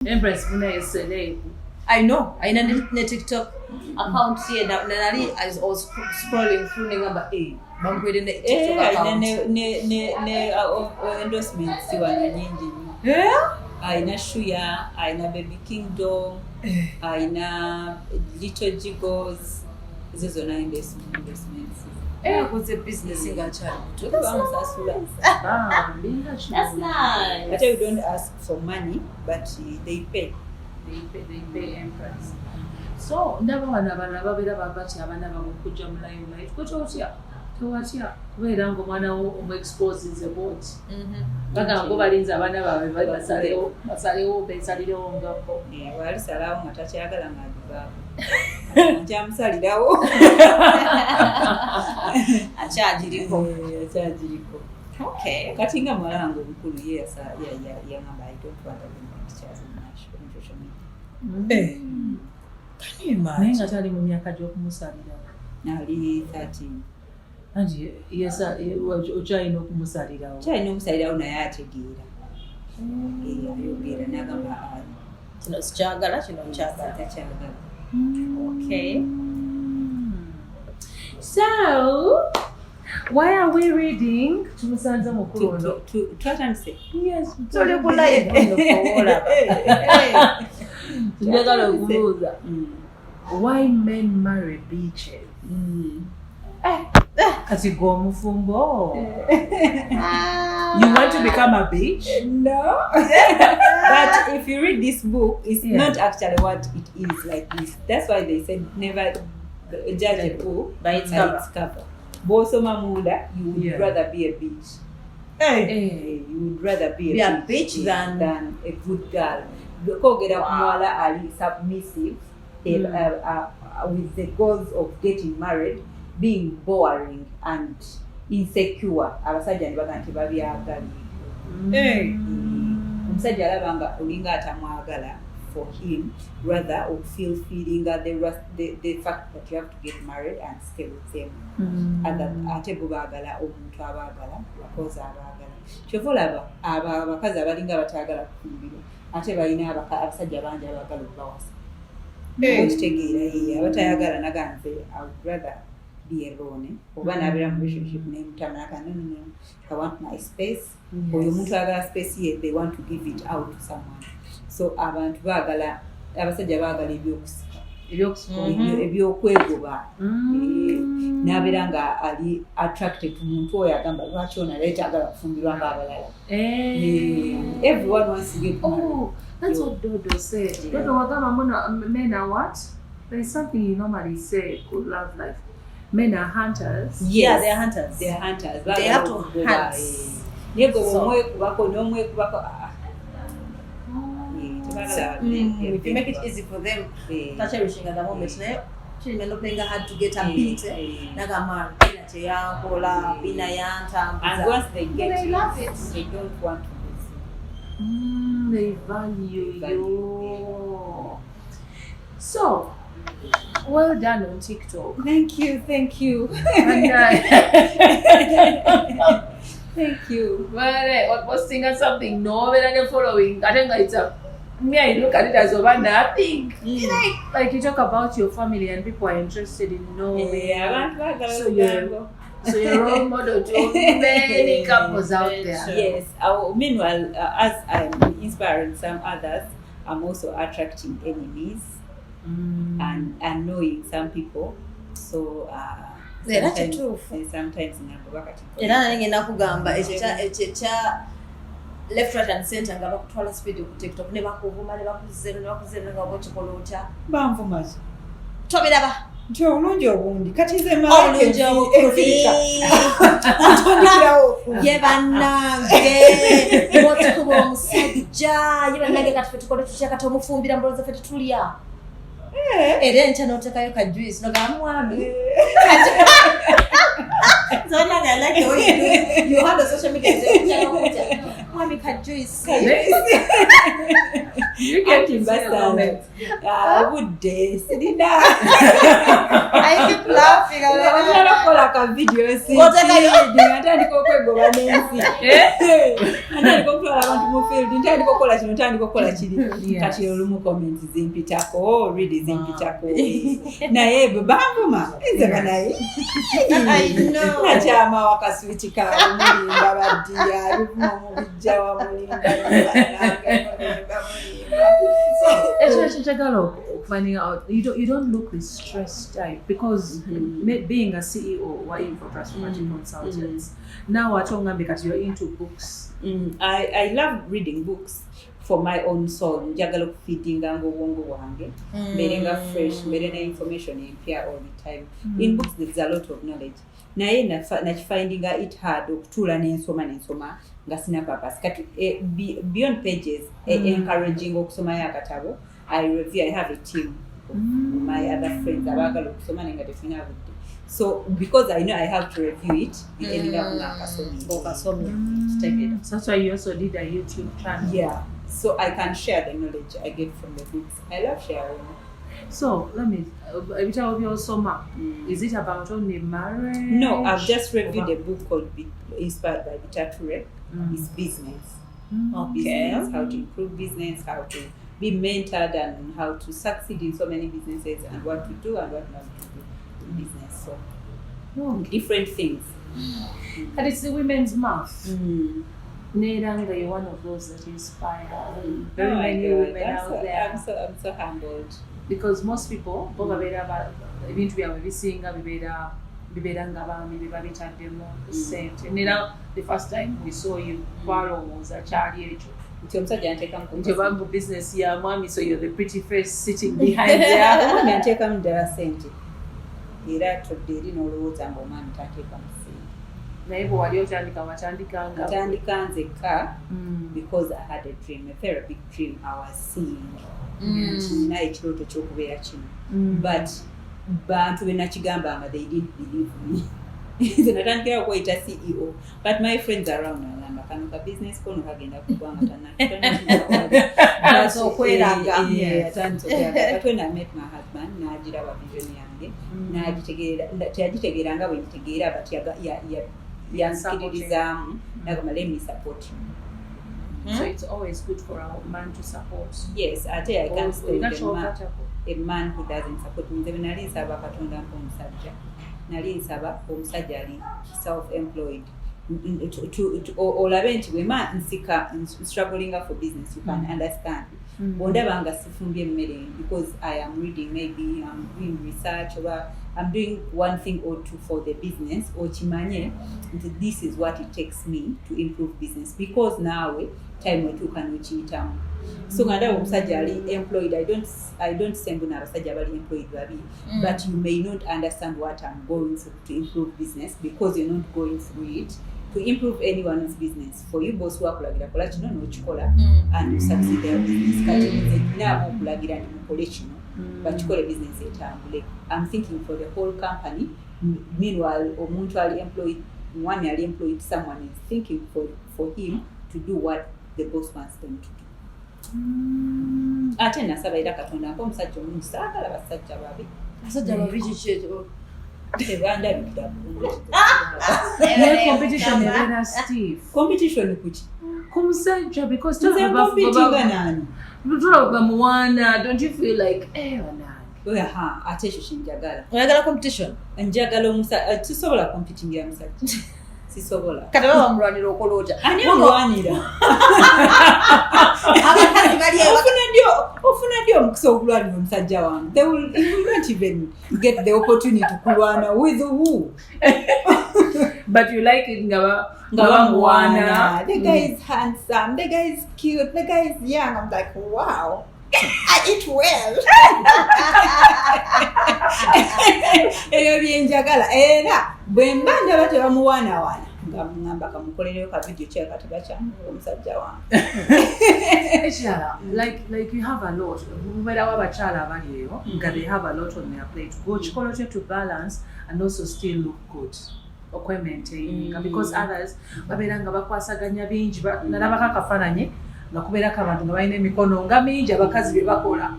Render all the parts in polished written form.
Empress Bina is celeb. I know. I know the TikTok account here. Now, I was scrolling through number 8. Bam kwede ne TikTok account. Ne endorsements siwana nyingi. Aina Shuya, aina Baby Kingdom, aina Little Jiggles. Zizo na investments. What's a business in Gachana? That's nice. But you don't ask for money, but they pay. They pay Empress. So, never babati abana bakuja mulayo life. Kuchotya kubeera mwana wo exposes about. Baga ngo balinza abana babe basalewo besalirewo ngako. Wali salawo matakyagala ngadiba. Njamusalirawo. Achajiriko. Okay. Katinga mwalango mkulu ye ngamba I don't want to pictures on social media. Can you imagine? Nenga tali mu myaka gy'okumusalira. Nali 13. Anti yes ochayina okumusalirawo. Chayina okusalirawo naye ategeera. Ayogera n'agamba kino sikyagala kino takyagala. Okay. So, why are we reading? Tumusanza mukuru. Twatandise. Yes. Tuli kulaye kunokola. Tulagala okubuuza. Why men marry bitches? Kati gwe omufumbo. You want to become a bitch? No. But if you read this book, it's not actually what it is like this. That's why they said never judge a book by its cover. Bosoma Munda, you would rather be a bitch. Hey. You would rather be a bitch than a good girl. Kogera kumwala ali submissive with the goals of getting married, being boring and insecure. Abasajja nibaga nti babyagala. Omusajja alabanga olinga atamwagala for him rather or feeling the fact that you have to get married and stay with them. Ate bubagala omuntu abagala bakoza abagala. Kyovolaba abakazi abalinga batagala kufumbira. Ate balina abasajja bangi abagala bawasa. Okitegeera abatayagala naganze I would rather be alone. Oba nabera mu relationship n'emutamaka no. I want my space. Oyo muntu agala space ye they want to give it out to someone. So abantu bagala abasajja bagala ebyokwegoba nabera nga ali attracted to muntu oyo agamba lwaki ona leta agala kufumbirwa ng'abalala. Everyone wants to get married. Oh, that's what Dodo said. Dodo wagamba men are what? There is something you normally say good love life. Men are hunters. Yes. Yeah, they are hunters. They are hunters. They have to hunt. If you make it easy for them, cherishing at the moment, children not playing hard to get a beat. Nagaman, Bina Yanta, and once they get they love it. They don't want to listen. They value you. So, well done on TikTok. Thank you. And, thank you. Well, posting or something, no, when I'm following, I think it's I look at it as over nothing. Like you talk about your family and people are interested in knowing. So you're a role model to many couples out there. Yes. Meanwhile, as I'm inspiring some others, I'm also attracting enemies and knowing some people. So that's the truth. Sometimes left, right and center nga bakutwala speed ku TikTok ne bakuvuma ne bakuzera nga bochikola otya banvumazi tobiraba nti olungi obundi kati ze olungi obundi ye bannange botikuba omusajja ye bannange kati fetukole tukyaka tomufumbira mboloza fe tutulya era enkya n'otekayo ka juice nogamba mwami so I like the way you have the social media. mwami kajuice. You get to say a comment. Budde sirina. I keep laughing. Nakola ka videos. Natandika okwegoba n'ensi. Natandika okutwala abantu mu field. Ntandika okukola kino, ntandika okukola kiri. Kati olumu comments zimpitako, read zimpitako. Naye bwe bambuma enzeka naye. Nakyama wakaswitch ka mulimba baddiya bivuma mu bijja wa mulimba. Finding out you don't look the stressed type because being a CEO or info transformation consultants now because you're into books. I love reading books for my own soul. Njagala okufeedinga ng'obwongo bwange mbeere nga fresh, mbeere na information empya all the time. In books there's a lot of knowledge. Naye nakifindinga it hard okutuula n'ensoma nga sina purpose. Kati beyond pages encouraging okusomayo akatabo. I review. I have a team of my other friends abagala okusoma nenga tefina budde. So because I know I have to review it, ended up That's why you also did a YouTube channel. Yeah. So I can share the knowledge I get from the books. I love sharing. So let me every time of your summer, is it about only marriage? No, I've just reviewed a book called Inspired by Bina. It's business. Business, how to improve business, how to be mentored and how to succeed in so many businesses and what to do and what not to do in business. So different things. And it's the women's month. Neranga, you're one of those that inspire very many women out there. I'm so humbled. Because most people, ebintu byabwe bisinga bibeera nga baami biba bitaddemu ssente. Nera the first time we saw you twalowooza kyali ekyo. Nti omusajja yanteekamu nti oba business ya mwami, so you're the pretty face sitting behind there. Omwami yanteekamu ddala ssente. Era todde eri n'olowooza nga omwami tanteekamu ssente. Naye bwe wali watandikanga? Natandika nzekka because I had a dream, a very big dream I was seeing. Nina ekirooto ky'okubeera kino. But bantu be nakigambanga they didn't believe me. Nze natandikira okweyita CEO. But my friends around nagamba kano ka business kono kagenda kugwanga That's okweraga. But when I met my husband, n'agiraba vision yange, teyagitegeeranga bwe ngitegeera, but yansikiririzaamu nagamba let me support you. So it's always good for a man to support. Yes, I can't stand a man who doesn't support me. Nze nali nsaba Katonda nk'omusajja. Nali nsaba omusajja ali self-employed. Olabe nti bwema nsika struggling for business, you can understand. Bondaba nga sifumbye emmere because I am reading, maybe I'm doing research or I'm doing one thing or two for the business or chimanye, this is what it takes me to improve business because now time wetuuka n'okiyitamu. So nganda omusajja ali employed, I don't send na abasajja bali employed babi, but you may not understand what I'm going through to improve business because you're not going through it to improve anyone's business. For you boss wakulagira kola kino n'okikola and you succeed their business. Kati nina okulagira ndi mukole kino bakikole business etambule. I'm thinking for the whole company. Meanwhile omuntu ali employed, mwami ali employed, someone is thinking for him to do what the boss wants them to do. Ate nasaba era Katonda mpa omusajja omulungi, saagala basajja babi. Basajja babi kikyo. Tebandabikira competition era Steve. Competition kuki? Kumusajja because nani? Muwana, don't you feel like wana? Ate ekyo kinjagala. Oyagala competition? Njagala omusajja tusobola competingira musajja. Sisobola. Kati baba bamulwanira okolooja. Ani omulwanira? Abakazi bali ofuna ndio omukisa okulwanira omusajja wange. They will not even get the opportunity to kulwana with who? But you like it nga bamuwana. The guy is handsome, the guy is cute, the guy is young. I'm like, wow. I eat well. Eyo byenjagala era bwe mba ndaba tebamuwaanawaana nga ngamba kamukolereyo ka video kyakatiba kyange omusajja wange. like you have a lot. Mubeerawo abakyala abali eyo nga they have a lot on their plate. Kikola kyo to balance and also still look good. okwe-maintaininga because others babeera nga bakwasaganya bingi nalabako akafaananyi nga kubeerako abantu nga balina emikono nga mingi abakazi bye bakola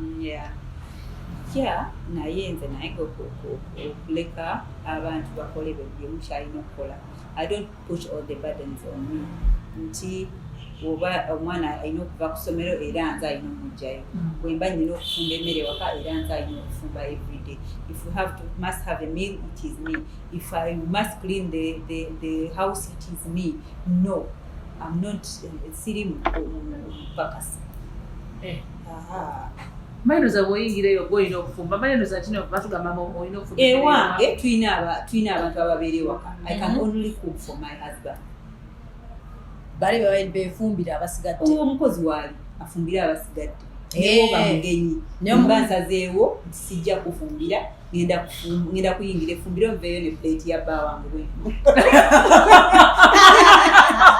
naye nze naye okuleka abantu bakole bye mukyalina okukola. I don't push all the burdens on me nti oba omwana alina okuva ku ssomero era nze alina omugjayo, bwemba nina okufumba emmere waka era nze alina okufumba everyday. If you must have a meal, it is me. If I must clean the house, it is me. No, I'm not siri mupakasi. Mayinoza bw'oyingireyo gw'olina okufumba mayinoza kino batugamba olina okufumba ewange tulina abantu ababeera ewaka. I can only cook for my husband. Bali befumbira abasigadde. Omukozi waali afumbira abasigadde. Newo bamugenyi. Mba nsazeewo sijja kufumbira, ngenda kuyingira efumbiro nveeyo ne plate ya bba wange bwe.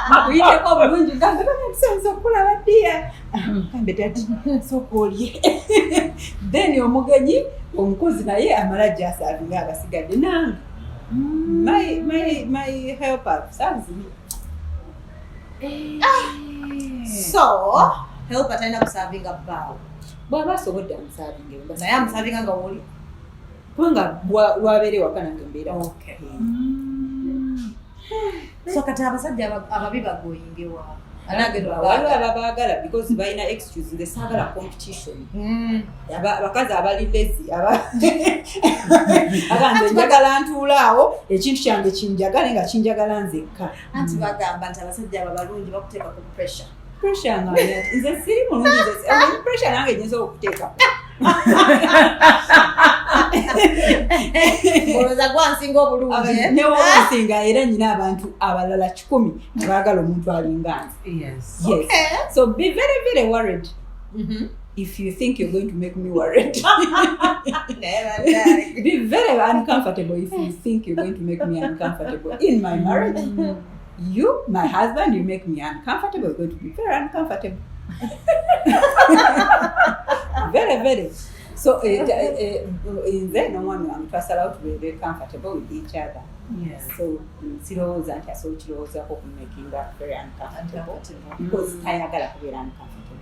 Makuyiteko bulungi ngambe tusenza okulaba ddiya. Kambe tati sooka olye. Then omugenyi omukozi naye amala gy'asaavinga abasigadde nange. My helper serves me. So help atayina kusavinga bbaawo bw'aba asobodde amusavinga naye amusavinga nga woli kubanga lwabeere waka nange mbeera. So kati abasajja ababi bagoyingewa waliwo ababaagala because balina excuse nze saagala competition. Abakazi abali lazy abanze njagala ntuulaawo ekintu kyange kinjagale nga kinjagala nzekka. Anti bagamba nti abasajja abalungi bakuteeka ku pressure nga nze siri mulungi pressure nange nyinza okuteekako. olowooza gwansinga obulungi newosinga era nyina abantu abalala 100 abaagala omuntu alinga nze. Yes. So be very very worried if you think you're going to make me worried. Be very uncomfortable if you think you're going to make me uncomfortable in my marriage. You, my husband, you make me uncomfortable. You're going to be very uncomfortable. Very, very. So, then no one will pass out to be very comfortable with each other. Yes. So, Siro's and Sochiro's are making that very uncomfortable because Tayagala very uncomfortable.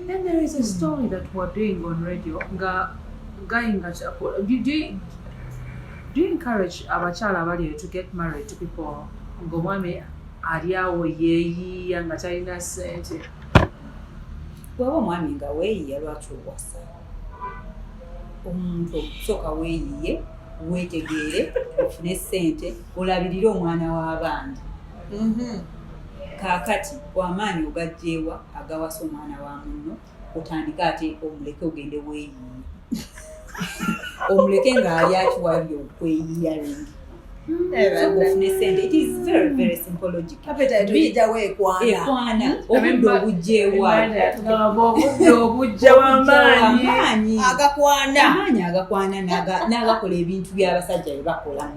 Then there is a story that we're doing on radio. Do you encourage abachala abali to get married to people? Ngomwami aliawo yeeyiya nga talina ssente. Bw'oba omwami nga weeyiya lwaki owasa? Omuntu okusooka weeyiye, weetegeere, ofune ssente, olabirire omwana w'abandi. Kaakati w'amaanyi ogagjeewa agawasa omwana wa munno, otandika ate omuleke ogende weeyiye. Omuleke ng'ali akiwabye okweyiya ringi. It is very, very simple logic. Ekwana obudde obujjewa amaanyi agakwana n'agakola ebintu by'abasajja bye bakola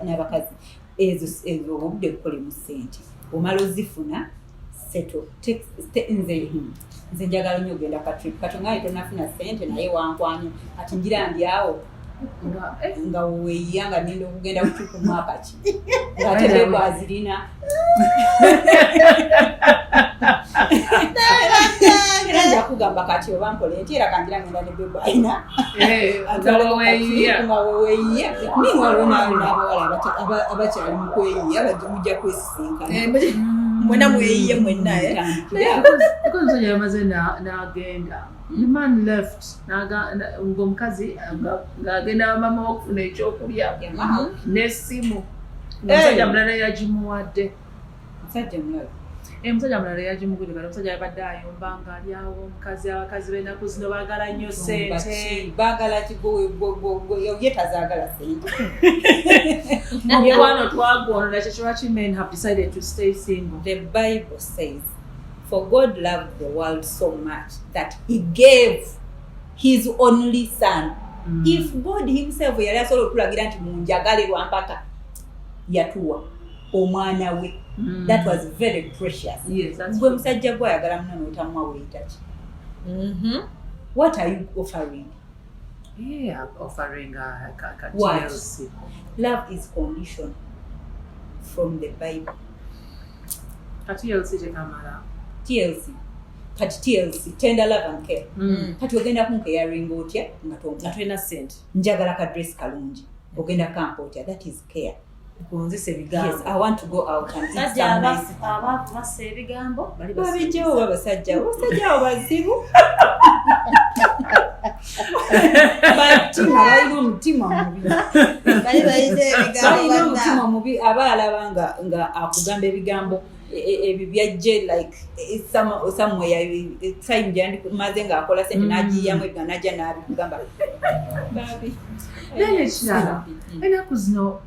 n'abakazi ezo obudde bukolemu ssente omala ozifuna nze njagala nnyo ogenda katrip kati ngaye tonafuna ssente naye wankwanya kati njira ndyawo nga weeyiya nga nenda okugenda kutuuka mwaka ki ng'ate bekwazirina era nja kugamba kati oba mpole nti era kanjira ngenda ne bebwalina nga weweeyiya ninga waliwo n'abawala abakyali mu kweyiya mujja kwesisinkana mwena mweyiye mwenna because omusajja yamaze n'agenda. The man left ng'omukazi ng'agenda mama okufuna ekyokulya n'essimu omusajja mulala yagimuwadde. Omusajja mulala yagimugulira kati omusajja yabadde ayomba ng'ali awo omukazi abakazi b'ennaku zino baagala nnyo ssente. Baagala ye tazaagala ssente. Mukwano twagondera kyo lwaki men have decided to stay single. The Bible says, for God loved the world so much that he gave his only son. If God himself yali asobola okulagira nti munjagale lwampaka yatuwa omwana we. That was very precious. Yes, that's gwe musajja gwe ayagala muno n'otamuwa weeyita ki? What are you offering? Yeah, offering a What? TLC. Love is conditional. from the Bible. TLC tekamala. TLC. Kati TLC, tender love and care. Kati ogenda kunkeyaringa otya nga tulina sente. Njagala ka dress kalungi. Ogenda kampa otya. That is care. Kuonzise ebigambo. Yes, I want to go out and eat some nice. Basa ebigambo. Babijjawo abasajja. Abasajja abazibu. Batima balina omutima mubi. Bali bayize ebigambo. Balina omutima mubi aba alaba nga akugamba ebigambo ebibyajje like somewhere time jandi maze nga akola sente nagiyamu ebga najja nabikugamba. Babie. Naye kirala. Enaku zino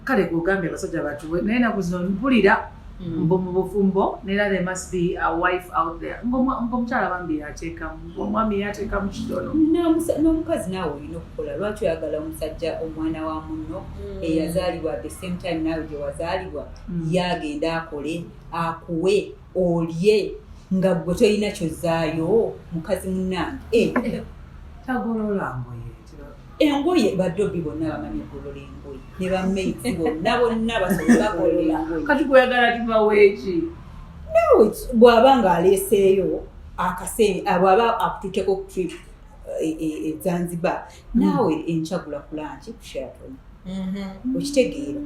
kale kugambe abasajja batuwe naye enaku zino mpulira mbo mu bufumbo nera there must be a wife out there ngomukyala bambi yateekamu omwami yateekamu kitono n'omukazi naawe olina okukola lwaki oyagala omusajja omwana wa munno eyazaalibwa at the same time naawe gye wazaalibwa yagenda akole akuwe olye nga gwe tolina kyozaayo mukazi munnange tagolola ngoye engoye baddobi bonna bamanyi okugolola engoye ne bammates bonna basobola okugolola engoye kati kuyagala tubaweeki naawe bw'aba ng'aleeseeyo bw'aba akututeko trip Zanzibar naawe enkyagula ku lanchi ku Sheraton okitegeera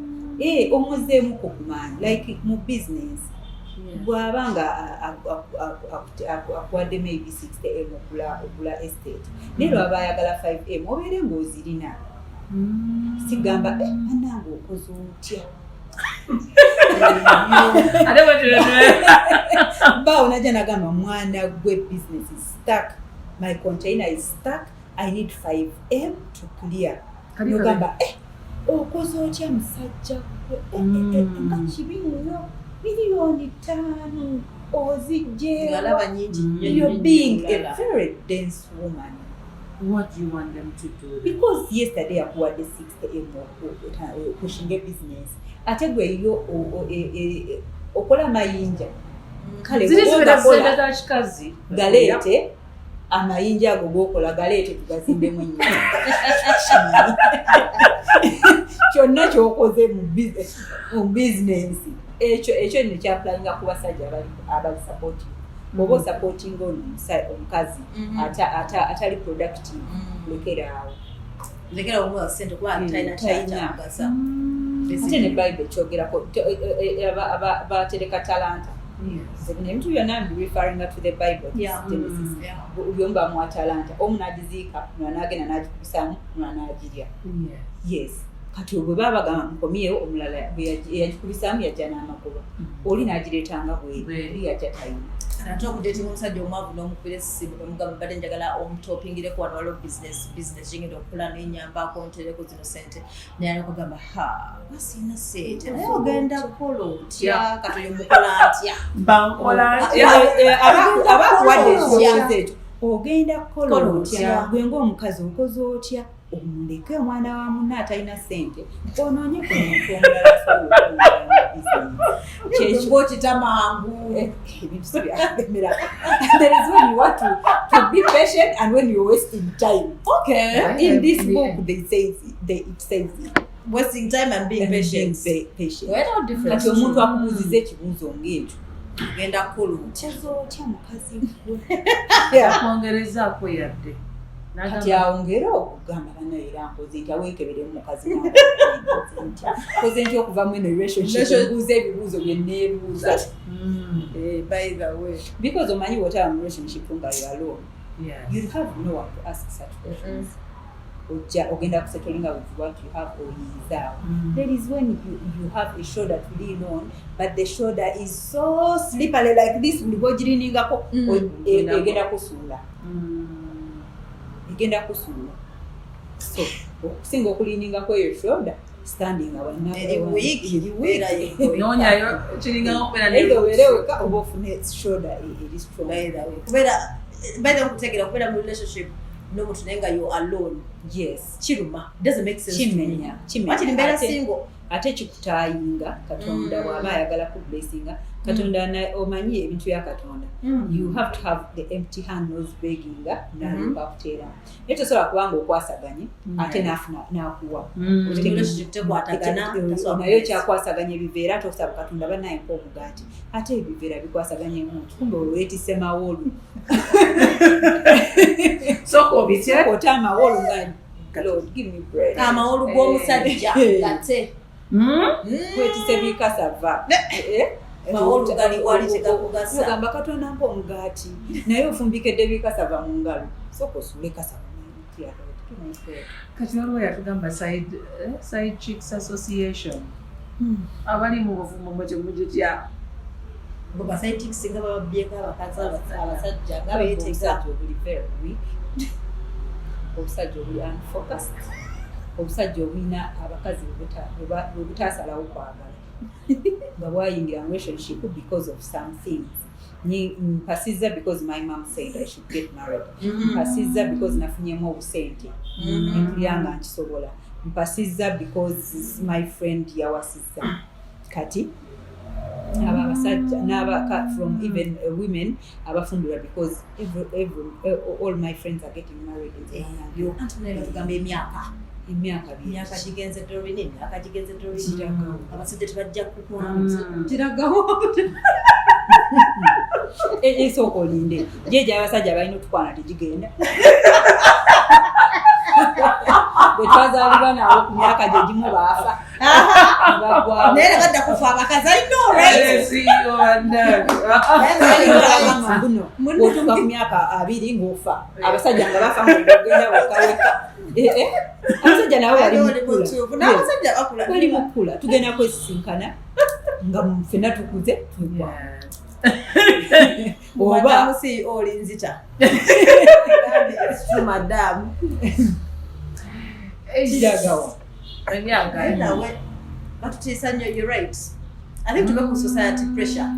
omuzeemuko ku maanyi like mu business bw'aba nga akuwadde maybe 60M okula estate naye lwaba ayagala 5M obeere ng'ozirina sigamba anange okoze otya bawo najja nagamba mwana gwe business is stuck my container is stuck I need 5M to clear nogamba okoze otya musajja nga kibi nnyo miliyoni 5 ozijje you're being a very dense woman. What do you want them to do? Because yesterday I was the 6M pushing a business. Ate gwe yo okola mayinja. Kale zirizibeera kikazi. Galete amayinja ago gokola galete tugazimbe mu nnyumba. Kyonna kyokoze mu business. Ekyo ne kyaplayinga ku basajja abali supporting. Bobo supporting omukazi atali productive lekera omwa sente kwa taina gasa ate ne Bible kyogerako abatereka talanta ebintu byonna ndi referring to the Bible Genesis byomba mu talanta omunagiziika mwanagenda nagikubisamu mwanagirya yes kati bwe babagamba mukomyewo omulala yagikubisamu yajja n'amagoba oli nagireetanga bweri yajja tayina ate okudeetinga omusajja omwavu n'omukubira essimu bamugamba badde njagala omutopingireko wano waliwo business gingenda okukula nenyambako ntereko zino sente naye alokugamba basiina sente naye ogenda kukola otya katoyo mukola atya abakuwadde ekirowoozo ekyo ogenda kukola otya gwe ng'omukazi okoze otya omuleke omwana wa munna atalina sente onoonye ku muntu omulala mangu ebintu sibyagemera there is when you want to be patient and when you're wasting time in this book it says wasting time and being patient kati omuntu akubuuziza ekibuuzo ng'ekyo genda kulu kyezo otya mukazi akwongerezaako yadde kati awongera okugamba banaera nkoze nti aweekebere mukazi koze nti okuvamu eno relationship ebuuza ebibuuzo byenneebuuza by the way because omanyi wotaba mu relationship nga alone you have no one to ask such questions ogenda kusettlinga with what you have or is out there is when you have a shoulder to lean on but the shoulder is so slippery like this ng'ogiriningako egenda kusuula igenda kusuula so okusinga okuliningako eyo shoulder standing noonyayo kiringawo okubeera oba ofune shoulder eri strong kubeera okutegeera kubeera mu relationship n'omuntu naye nga you alone. Yes. Kiruma. Doesn't make sense. Kimenya. Wati nimbera single. Ate kikutayinga Katonda bw'aba ayagala ku blessinga Katonda omanyi ebintu ya Katonda. You have to have the empty hand nose begging n'alyoka kuteera. Naye tosobola kubanga okwasaganye ate n'afuna n'akuwa. Naye kyakwasaganya ebiveera tosaba Katonda bannaye nk'omugaati. Ate ebiveera bikwasaganye muntu. Kumbe olwetise mawolu. Soko obitye? Ota amawolu nga Lord, give me bread. Amawolu g'omusajja gate. Kwetise bikasava. Maholu gali wali chekakugasa. Ogamba Katonda mpo omugaati. Naye ofumbikedde bikasava mu ngalo. Soko osule kasava mu kati waliwo yatugamba side chicks association. Abali mu buvumo mujitya. Boba side chicks nga babyeka abakazi abasajja nga beetega obuli very weak. Obusajja obuli unfocused. Obusajja obulina abakazi bwebutaasalawo kwagala nga bwayingira mu relationship because of some things. Mpasizza because my mom said I should get married. Mpasizza because nafunyemu obusente empulira nga nkisobola. Mpasizza because my friend yawasizza. Kati aba abasajja from even women abafumbirwa because all my friends are getting married. Yo Antonella tugamba emyaka kigenze Doreen abasajja tebajja kukola kiragawo esooka olinde jeje abasajja balina otukwana tegigenda bwe twazaalibwa nabo ku myaka gye gimu baafa naye badda kufa abakazi guno bw'otuuka ku myaka 2 ng'ofa abasajja nga bafa ng'ogenda wakaweka abasajja nabo bali mukula tugenda kwesisinkana nga ffenna tukuze twekwa oba si olinzita madam kiragawa nawe batutiisa nnyo you're right. I think tuba ku society pressure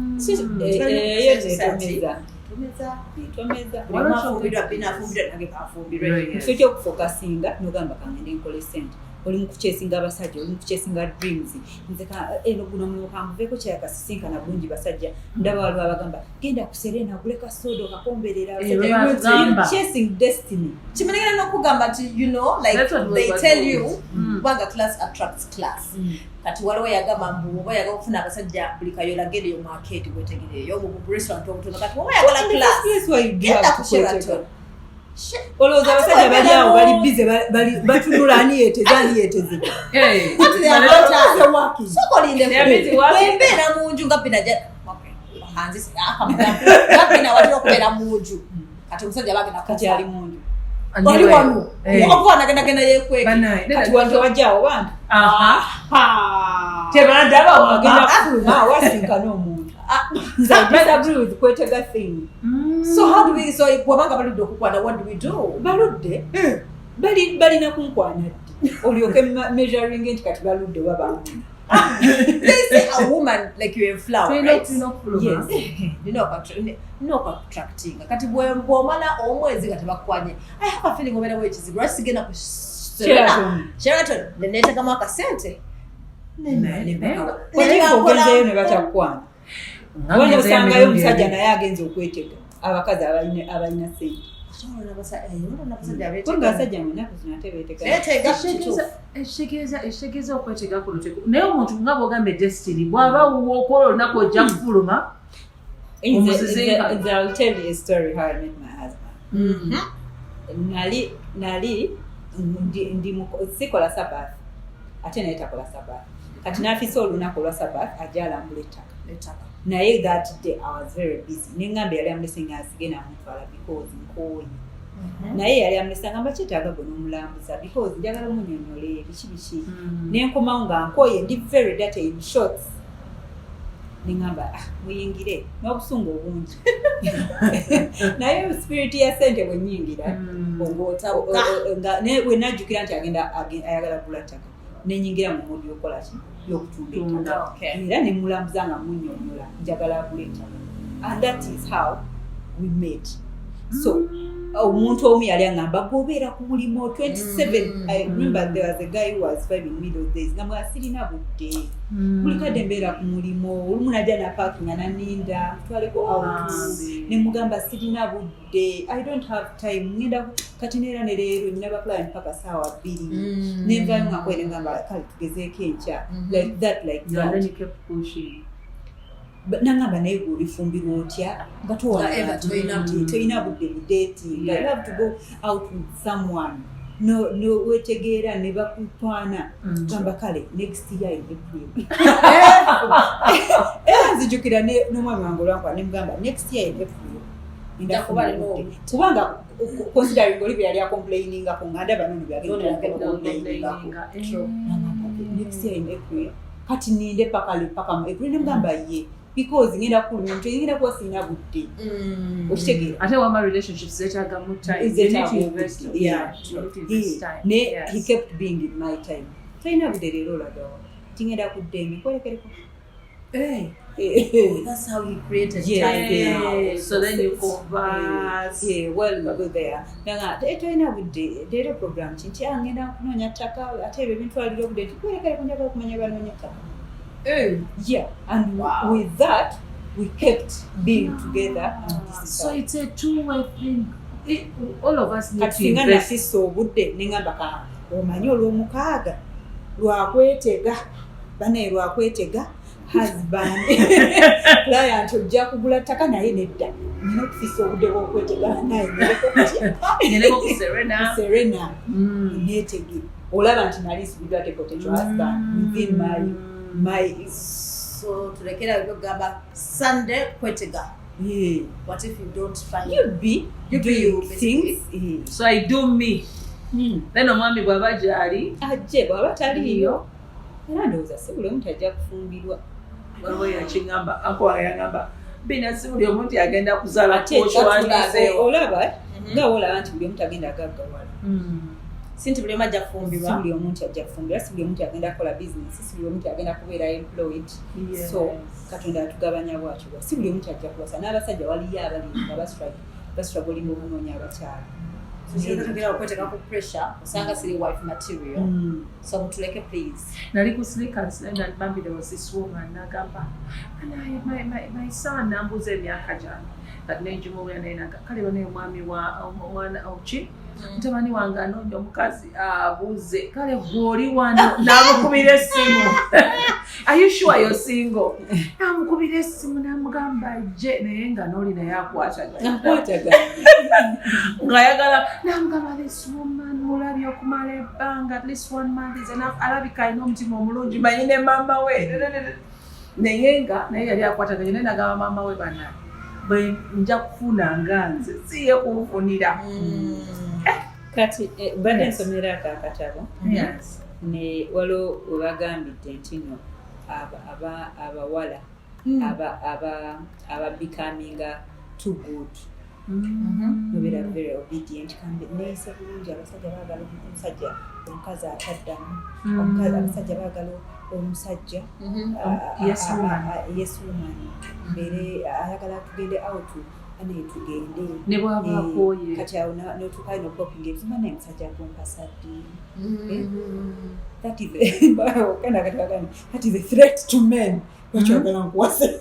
Mfite okufokasinga nogamba kangende nkole sente oli mukuchesinga abasajja oli mukuchesinga dreams nzeka eno guno mukambuveko kyakasisinkana bulungi basajja ndaba waliwo abagamba genda ku Serena kuleka sodo kakomberera chasing destiny kimenekera n'okugamba nti you know like they tell you banga class attracts class kati waliwo yagamba mbu oba yagala okufuna abasajja buli kayola gende yo market wetegereyo mu restaurant obutono kati oba yagala class genda ku Sheraton. Olowooza abasajja bali awo bali bize batunula ani yeeteze wembeera mu nju nga Bina Bina watera okubeera mu nju kati omusajja bagenda kati ali mu nju oli wano okuba nagenda yekweka kati wantu wajjaawo bantu tebandaba agenda kufuluma wasinkana omuntu disagree with kwetega thing. So how do we wabanga baludde okukwana what do we do? Baludde balina kunkwana olyoke measuring nti kati baludde wabantu. They say a woman like you in flower, right? Yes. No attracting. Kati bw'omala omwezi nga tebakwanye. I have a feeling obera wekizibu lwaki sigenda ku Sheraton neneetekamu akasente ogenzeyo ne batakwana wano osangayo omusajja naye agenza okwetega abakazi abalina sente nga abasajja munaku ekitegeeza okwetega ku lutego naye omuntu nga bw'ogamba destiny bw'aba wokola olunaku ojja kufuluma I'll tell you a story how I met my husband. Nali sikola Sabbath ate naye takola Sabbath kati n'afisa olunaku olwa Sabbath ajja alambula ettaka naye that day I was very busy neŋŋamba yali amulesenga asige namutwala because nkooyi naye yali amulesenga ngamba kyetaaga gwe n'omulambuza because njagala omunyonyole biki nenkomawo nga nkooye ndi very dirty in shorts neŋŋamba muyingire n'obusungu obungi naye spirit ya sente bwe nnyingira we najjukira nti ayagala kugula ttaka nenyingira mu mudi yokola ki yokutunda era nemulambuza nga munyonyola njagala agula ettaka and that is how we met. So omuntu omu yali aŋŋamba gobeera ku mulimu 27. I remember there was a guy who was 5 in middle days ngamba sirina budde buli kadde mbeera ku mulimu olumu najja napaakinga naninda twaleko out ne mugamba sirina budde I don't have time ngenda kati neera ne leero nina baplan mpaka saawa 2 nenvayo nga kwene ngamba kale tugezeeko enkya like that nangamba naye gwe olifumbirwa otya nga tolina budde budeetinga you have to go out with someone no wetegeera ne bakutwana gamba kale next year in April era nzijukira n'omwami wange olwankuba ne mugamba next year in April kubanga considering oli bwe yali acomplainingako nga ndaba nono byagenda next year in April kati ninde paka mu April ne mugamba ye because ngenda kumuntu ngenda kuba sina budde okitegeera ate wama relationships zetaaga mu time he kept being in my time talina budde leero olagawa tingenda kuddembe kwerekereko that's how he created time. So then you converse. Well there. Nanga talina budde leero program kinti ngenda kunoonya ttaka ate ebyo bintu alira budde kwerekere kunjagala kumanya banoonya ttaka. And with that we kept being together. So it's a two-way thing. All of us need to invest. Nasisa obudde nengamba ka omanyi olw'omukaaga lwakwetega bane lwakwetega husband client ojja kugula ttaka naye nedda nina okufisa obudde bw'okwetega naye neleko ku Serena netege olaba nti nali nsubidwa tekotekyo husband within my so tulekera kugamba Sunday kwetega. What if you don't find you'd be things so I do me then omwami bw'aba gyali ajje bw'aba taliyo era ndowooza si buli omuntu ajja kufumbirwa waliwo yakingamba ankowa yangamba Bina si buli omuntu agenda kuzaala koshwanize olaba nga olaba nti buli omuntu agenda agaggawala sinti buli omu ajja kufumbirwa si buli omuntu ajja kufumbirwa si buli omuntu agenda kukola business si buli omuntu agenda kubeera employed so Katonda atugabanya bwatyo si buli omuntu ajja kuwasa n'abasajja waliyo abali nga basitраgolinga okunoonya abakyala tugera okweteka ku pressure osanga siri wife material so mutuleke please nali ku sneakers and Babie there was this woman nagamba my son nambuza emyaka gyano that nenjimubya nayenaga kale bane omwami wa omwana ochi mutabani wange anoonya omukazi abuze kale gwoli wano namukubira essimu are you sure you're single namukubira essimu namugamba je naye nga n'oli naye akwatagana ng'ayagala namugamba this woman mulabye okumala ebbanga at least 1 month is enough alabika alina omutima omulungi manyi ne mama we naye nga naye yali akwataganye naye nagamba mama we bana bwe nja kufuna nga nze siye kunfunira kati badde nsomera akakatabo ne waliwo webagambidde nti no abawala aba becoming too good nobeera very obedient kambe neeyisa bulungi abasajja baagala omusajja omukazi ataddamu abasajja baagala omusajja yes woman mbere ayagala tugende out ane tugende ne bwaba akoye kati awo notukayo nokopinga ebizima naye musajja gompasaddi that is a threat to men lwakyogala nkuwase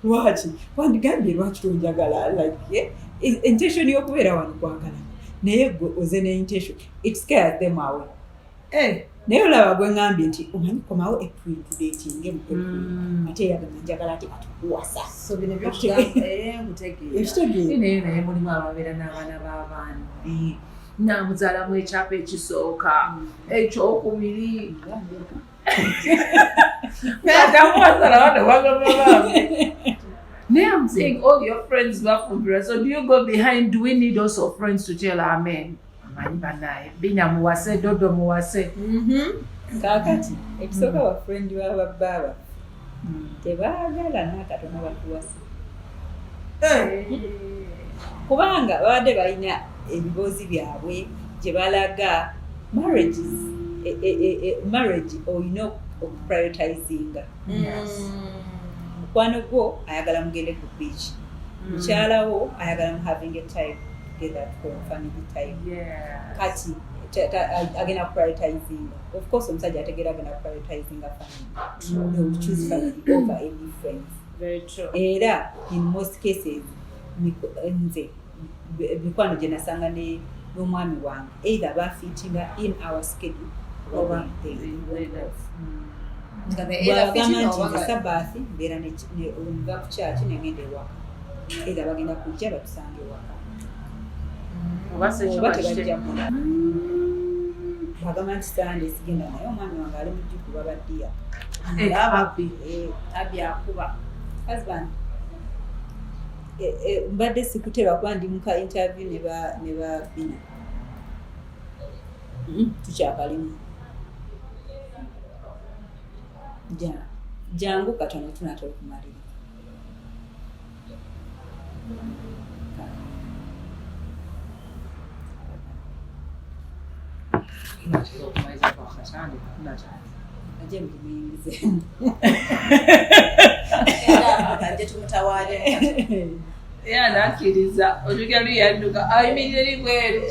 lwaki wandigambye lwaki tonjagala like intention y'okubeera wano kwagala naye gwe oze ne intention it scares them away naye olaba gwe ngambye nti omanyi komawo April tudeetinge mu April ate yagamba njagala ati atukuwasa so bino byokutegeera naye mulimu ababeera n'abaana b'abandi namuzaalamu ekyapa ekisooka ekyokubiri I'm saying all your friends were from Brazil. So do you go behind? Do we need also friends to tell our men? Bina muwase, dodo muwase. Kakati, ekisooka wa friend wa baba. Tebaagala n'akatono bakuwasa. Kubanga babadde balina ebiboozi byabwe gye balaga marriage olina okuprioritizinga. Mukwano gwo ayagala mugende ku beach. Mukyala wo ayagala mu having a time. together for family time. Yeah. Kati agenda prioritizing. Of course, omusajja ategera agenda prioritizing a family. They will choose family over any friends. Very true. Era in most cases, nze mikwano gye nasanga n'omwami wange either bafittinga in our schedule or they bwagamba nti nze sabaathi mbeera nva ku kyaki negenda ewaka either bagenda kujja batusange ewaka oba tebajja mula bagamba nti sande sigenda naye omwami wange ali mujjuku babaddiya Babie akuba husband mbadde sikutera kuba ndi muka interview ne ba Bina tukyakalimu jangu katono tunatera okumalira aje muyingize kanje tumutawaale nakkiriza olugali yadduka ayimirire ligweru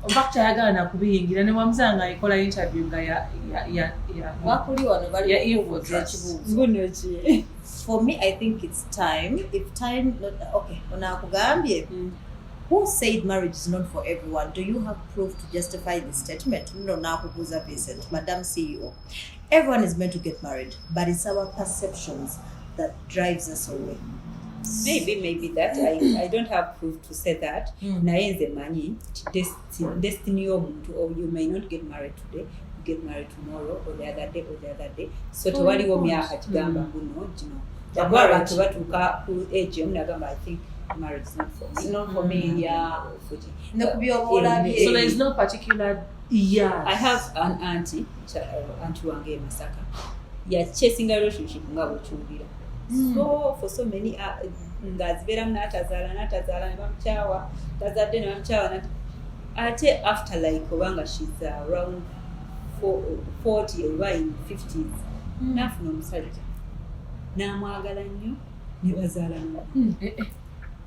oba kyayagala nakubiyingira ne wamusanga ayikola interview nga wakuli wano bali guno ki. For me, I think it's time. If time, okay, onakugambye. Who said marriage is not for everyone? Do you have proof to justify this statement? No, nakubuza Vincent, Madam CEO. Everyone is meant to get married, but it's our perceptions that drives us away. Maybe that I don't have proof to say that. Naye nze manyi destiny y'omuntu, or you may not get married today, you get married tomorrow or the other day. So tewaliwo myaka kigamba guno gino. Jabwa abantu batuuka ku age nagamba I think marriage is not for me. It's not for me, yeah. So there is no particular year. I have an auntie wange Masaka. Chasing a relationship nga bwekiwulira. So for so many ngazibeera n'atazaala ne bamukyawa tazadde ne bamukyawa ate after like obanga she's around 40 oba in 50s nafuna omusajja n'amwagala nnyo ne bazaala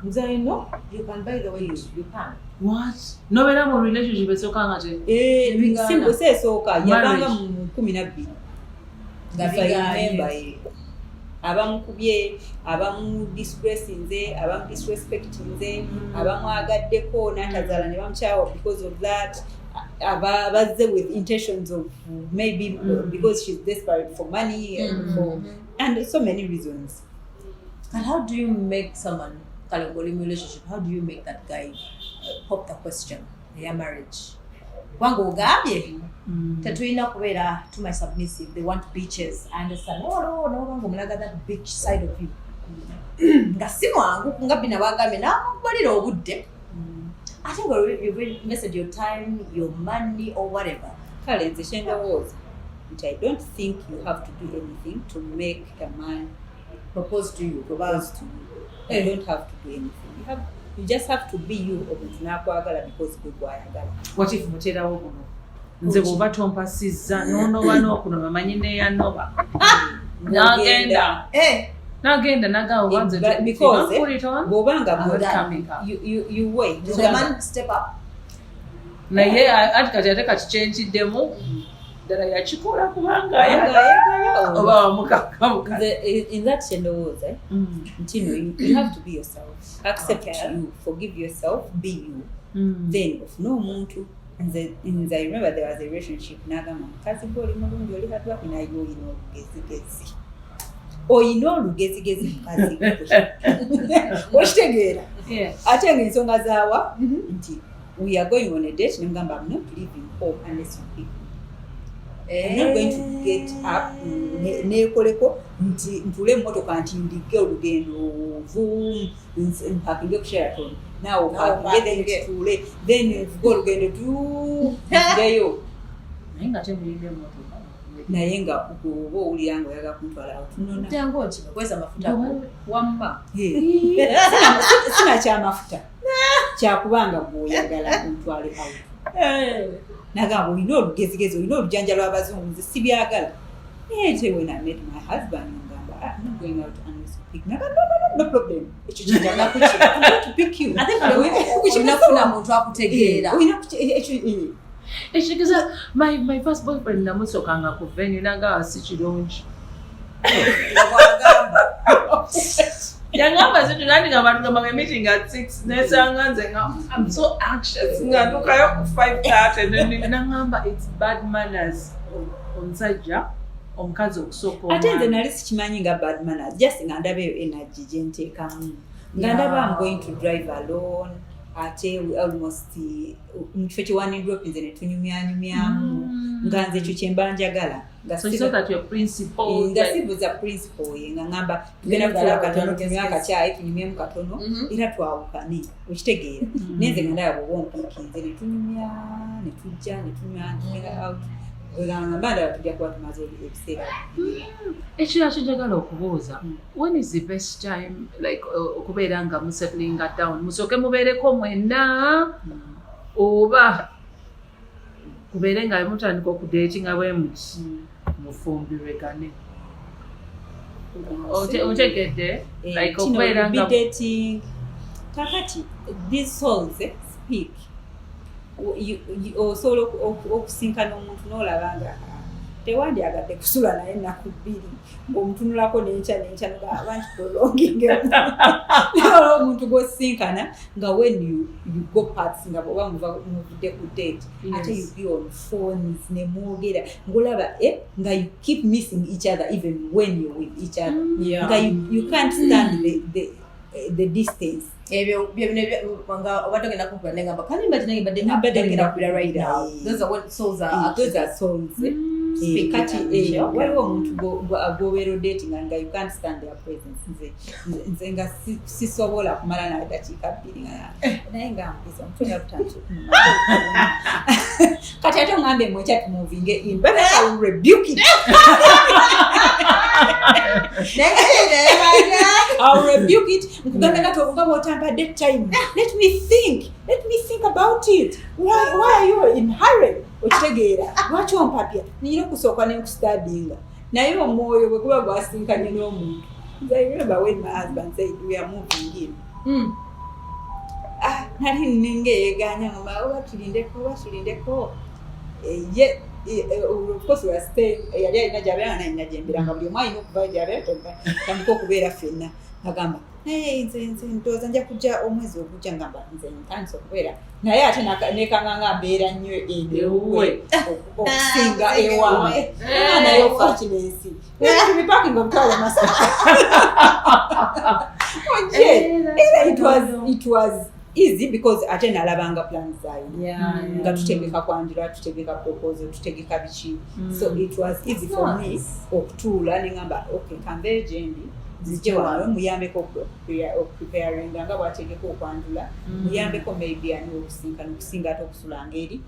muzayi no You can, by the way, you can. What? Nobeera mu relationship esooka nga simple seesooka yabanga mu 12 abamukubye abamu disgracinze abamu disrespectinze abamwagaddeko n'atazaala ne bamukyawa because of that abazze with intentions of maybe because she's desperate for money and so many reasons. And how do you make someone relationship, how do you make that guy pop the question their marriage? Wango ugambye tetulina kubeera to my submissive, they want beaches. I understand. No wango mulaga that beach side of you nga si mwangu nga Bina bagambye namubalira obudde. I think you've invested your time, your money or whatever. Kale nze kyendowooza nti I don't think you have to do anything to make a man propose to you. You don't have to do anything. You just have to be you omuntu n'akwagala because gwe gwayagala. What if muterawo buno nze bw'oba tompasizza n'onoba n'okuno bamanyi n'eyanoba n'agenda n'agamba banze because bw'obanga you wait. So the man step up. Naye ati kati ate kakikyenkiddemu ddala yakikola kubanga ayagala oba wamukakamuka. In that kyendowooza nti you have to be yourself. Accept you, forgive yourself, be you. Then ofune omuntu nze I remember there was a relationship n'agamba mukazi gwe oli mulungi oli hatwaki naye oyina olugezigezi mukazi gwe okitegeera ate ng'ensonga zaawa nti we are going on a date nemugamba I'm not leaving home unless you leave. I'm not going to get up neekoleko nti ntule emmotoka nti ndike olugendo mpakinge ku Sheraton naawe opakinge then kitule then vuga olugendo tugeyo naye nga temuyinga emmotoka naye nga oba owulira nga oyaga kuntwala awo tunona kweza mafuta wamma sina kyamafuta kyakubanga bw'oyagala kuntwale awo nagamba olina olugezigezi olina olujjanja lw'abazungu nze sibyagala. When I met my husband ngamba I'm not going out unless you pick me. No problem. I'm going to pick you. I think we're muntu akutegeera. Because my first boyfriend namusokanga ku venue nanga sichirungi. Yangamba situ nani ngaba meeting at 6 nesanga nzenga I'm so anxious ngadukayo ku 5:30 nangamba it's bad manners omusajja omukazi okusooka ate nze nali sikimanyi nga bad manners just nga ndabeyo energy gyenteekamu nga ndaba I'm going to drive alone ate almost mukifo kiwanidwa nze ne tunyumyanyumyamu nga nze ekyo kyemba njagala so you saw that your principal nga sibuza principal nga ngamba tugenda kutula katono tumyaka kyayi tunyumyemu katono era twawukane okitegeera nenze nga ndaba bw'ompiki nze ne tunyumya ne tujja ne tunywa out ngamba tujja kuba tumaze ebiseera ekyo kinjagala okubuuza when is the best time like okubeera nga musettling down musooke mubeereko mwenna oba kubeere nga mutandika okudatinga bwe muti mufumbirwegane otegedde like okubeera nga dating kakati these souls speak osobola okusinkana omuntu n'olabanga tewandyagadde kusula naye ennaku bbiri ng'omutunulako n'enkya abantu prolonging omuntu gw'osinkana nga when you go parts nga bwoba muvudde ku date ate you be on phones ne mwogera ng'olaba nga you keep missing each other even when you're with each other nga you can't stand the distance ebyo nga obatogenda kumpula nengamba kale mbadde ngenda kubira right now those are what souls kati waliwo omuntu gwobeera dating nga you can't stand their presence nze nga sisobola kumala nawe dakiika bbiri naye nga mpiza omutunda butantu kati ate omwambe mwekya tumuvinge in but I will rebuke it I'll rebuke it nkugamba nga tobugaba otampadde time let me think about it why are you in hurry okitegeera lwaki ompapya nina okusooka nenkustudyinga naye omwoyo bwe guba gwasinkanye n'omuntu I remember when my husband said we are moving in nali ningeeganya ngamba oba tulindeko of course we are staying yali alina gyabeera nalina gyembiranga buli omu alina okuva gyabeera tandika okubeera ffenna agamba nze ndowooza nja kujja omwezi ogujja ngamba nze ntandisa okubeera naye ate nekanganga mbeera nnyo ewuwe okusinga ewange naye ofakinensi bipakinga omutwalo masaka it was easy because ate nalabanga plans zayo nga tutegeka kwanjula tutegeka proposal tutegeka biki so it was easy for me okutuula nengamba okay kambeere gyendi zijje wano muyambeko okupreparing nga bwategeka okwanjula muyambeko maybe ani okusinga ate okusulanga eri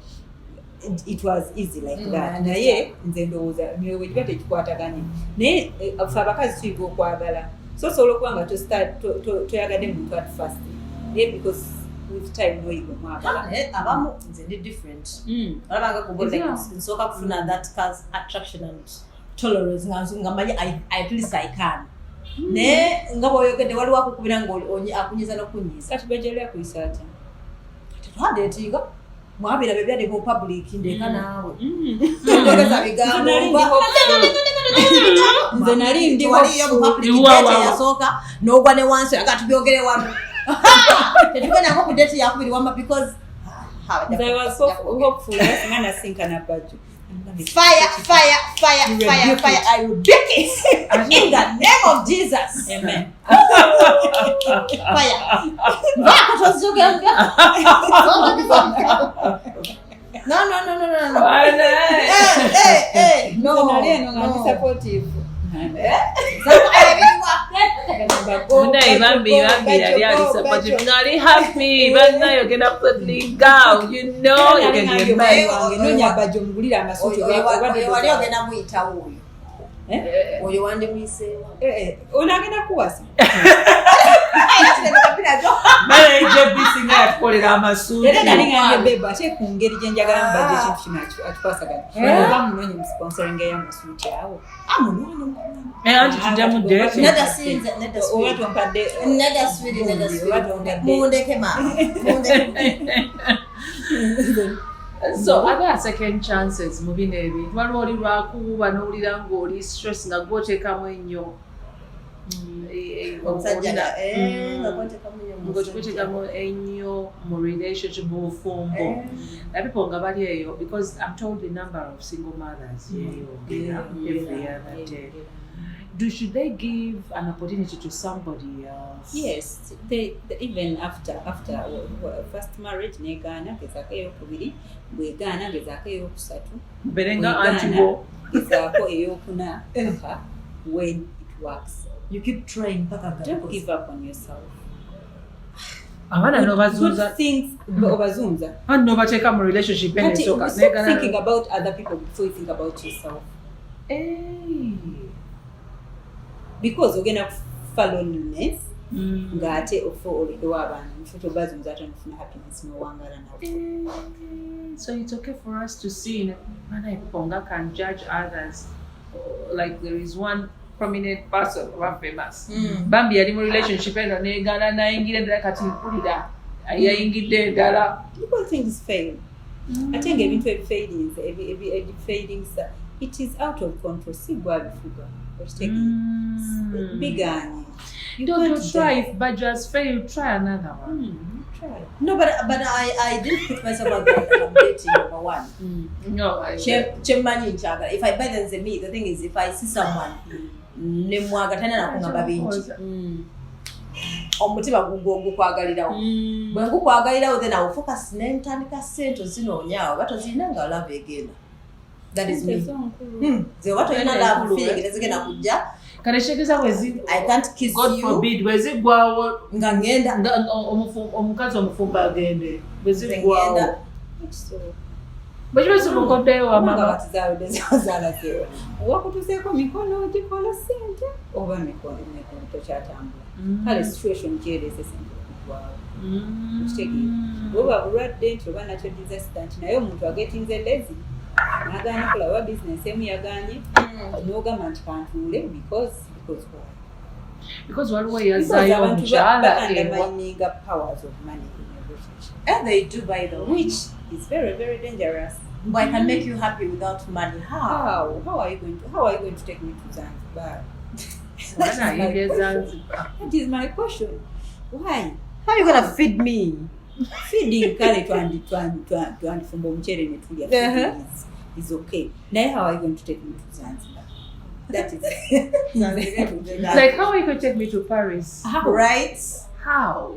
it was easy like that naye nze ndowooza myoyo bwe kiba tekikwataganye naye fe abakazi tuyiga okwagala so osobola okuba nga toyagadde muntu at first because with time noyiga omwagala abamu nze ndi different olabanga kubote nsooka kufuna that cause attraction and tolerance nga manyi at least I can ne nga bwoyogedde waliwo akukubira ng'akunyiza n'okunyiza kati bajjali akuyisa atya tetwandeetinga mwabira bebyade mu public ndeeka naawe ndogeza bigambo nze nali ndi waliyo mu public yasooka n'ogwa ne wansi agati byogere wano tetugenda nko ku date yakubiri wama because I was so hopeful nga nasinkana Baju fire I rebuke it in the name of Jesus amen fire no supportive Babie yali supportive ngali happy bana yogenda putting down you know you can get back nonya Baju mugulira amasuti wali ogenda muyita oyo wandi muyise onagenda kuwasa bisinga yatukolera amasuuti era nali ngambye beba ate ku ngeri gye njagala mbadde ekintu kino atukwasaganya oba munonye mu sponsoring ey'amasuuti awo anti tuddemudde oba tompadde so aba second chances mu bino ebintu waliwo oli lwakuwuba n'owulira ng'oli stress nga gwoteekamu ennyo ng'okikuteekamu ennyo mu relationship mu bufumbo na people nga bali eyo because I'm told the number of single mothers yeeyongera every other day. Should they give an opportunity to somebody else? Yes, they even after first marriage negaana gezaako eyokubiri bwegaana gezaako eyokusatu berenga antiwo gezaako eyokuna paka when it works. You keep trying paka Don't give up on yourself. Abaana good things obazunza no bateeka mu relationship stop thinking about other people before you think about yourself. Because ogenda kufa loneliness ng'ate ofa oleddwa abantu mufute obazunza ate nofuna happiness n'owangala nabo. So it's okay for us to see Ponga can judge others. Like there is one prominent person who are famous. Bambi yali mu relationship eno negana nayingire ddala kati mpulira yayingidde ddala. People things fail. Ate ng'ebintu ebifailings it is out of control. Sigwa bifuga. Bigani. Don't try. If Bajas fail, try another one. Try. No, but I didn't put myself out there that I'm dating number one. No, if I buy them me, the thing is, if I see someone, nemwaga tena nakungamba bingi. Omutima gugwagalirawo. Bwe gugwagalirawo then I will focus n'entandika sente zinoonyaawo batozinanga love again. That is me. The what you love feeling ezigenda kujja. Kaneshekeza wezi I can't kiss God you. God forbid wezi gwawo ngangenda omukazi omufumba agende wezi gwawo. Bwe mukoddeyo amama batizaawedezaala kewa. Wakutuseeko mikono ogikola sente oba mikono tokyatambula. Kale situation kyerese sente okugwawo. Kitegeeza. Bw'oba bulwadde nti oba nakyo disaster nti naye omuntu agetinze lazy. Naganya kulaba business emu yaganye n'ogamba nti kantuule because waliwo yazaayo omukyala undermining powers of money in your relationship. And they do, by the way. Which is very, very dangerous. But I can make you happy without money. How? How are you going to take me to Zanzibar? That is my question. Why? How are you going to feed me? Feeding kale twandifumba omuceere ne tulya is okay. Now how are you going to take me to Zanzibar? That is like how are you going to take me to Paris? How? Right? How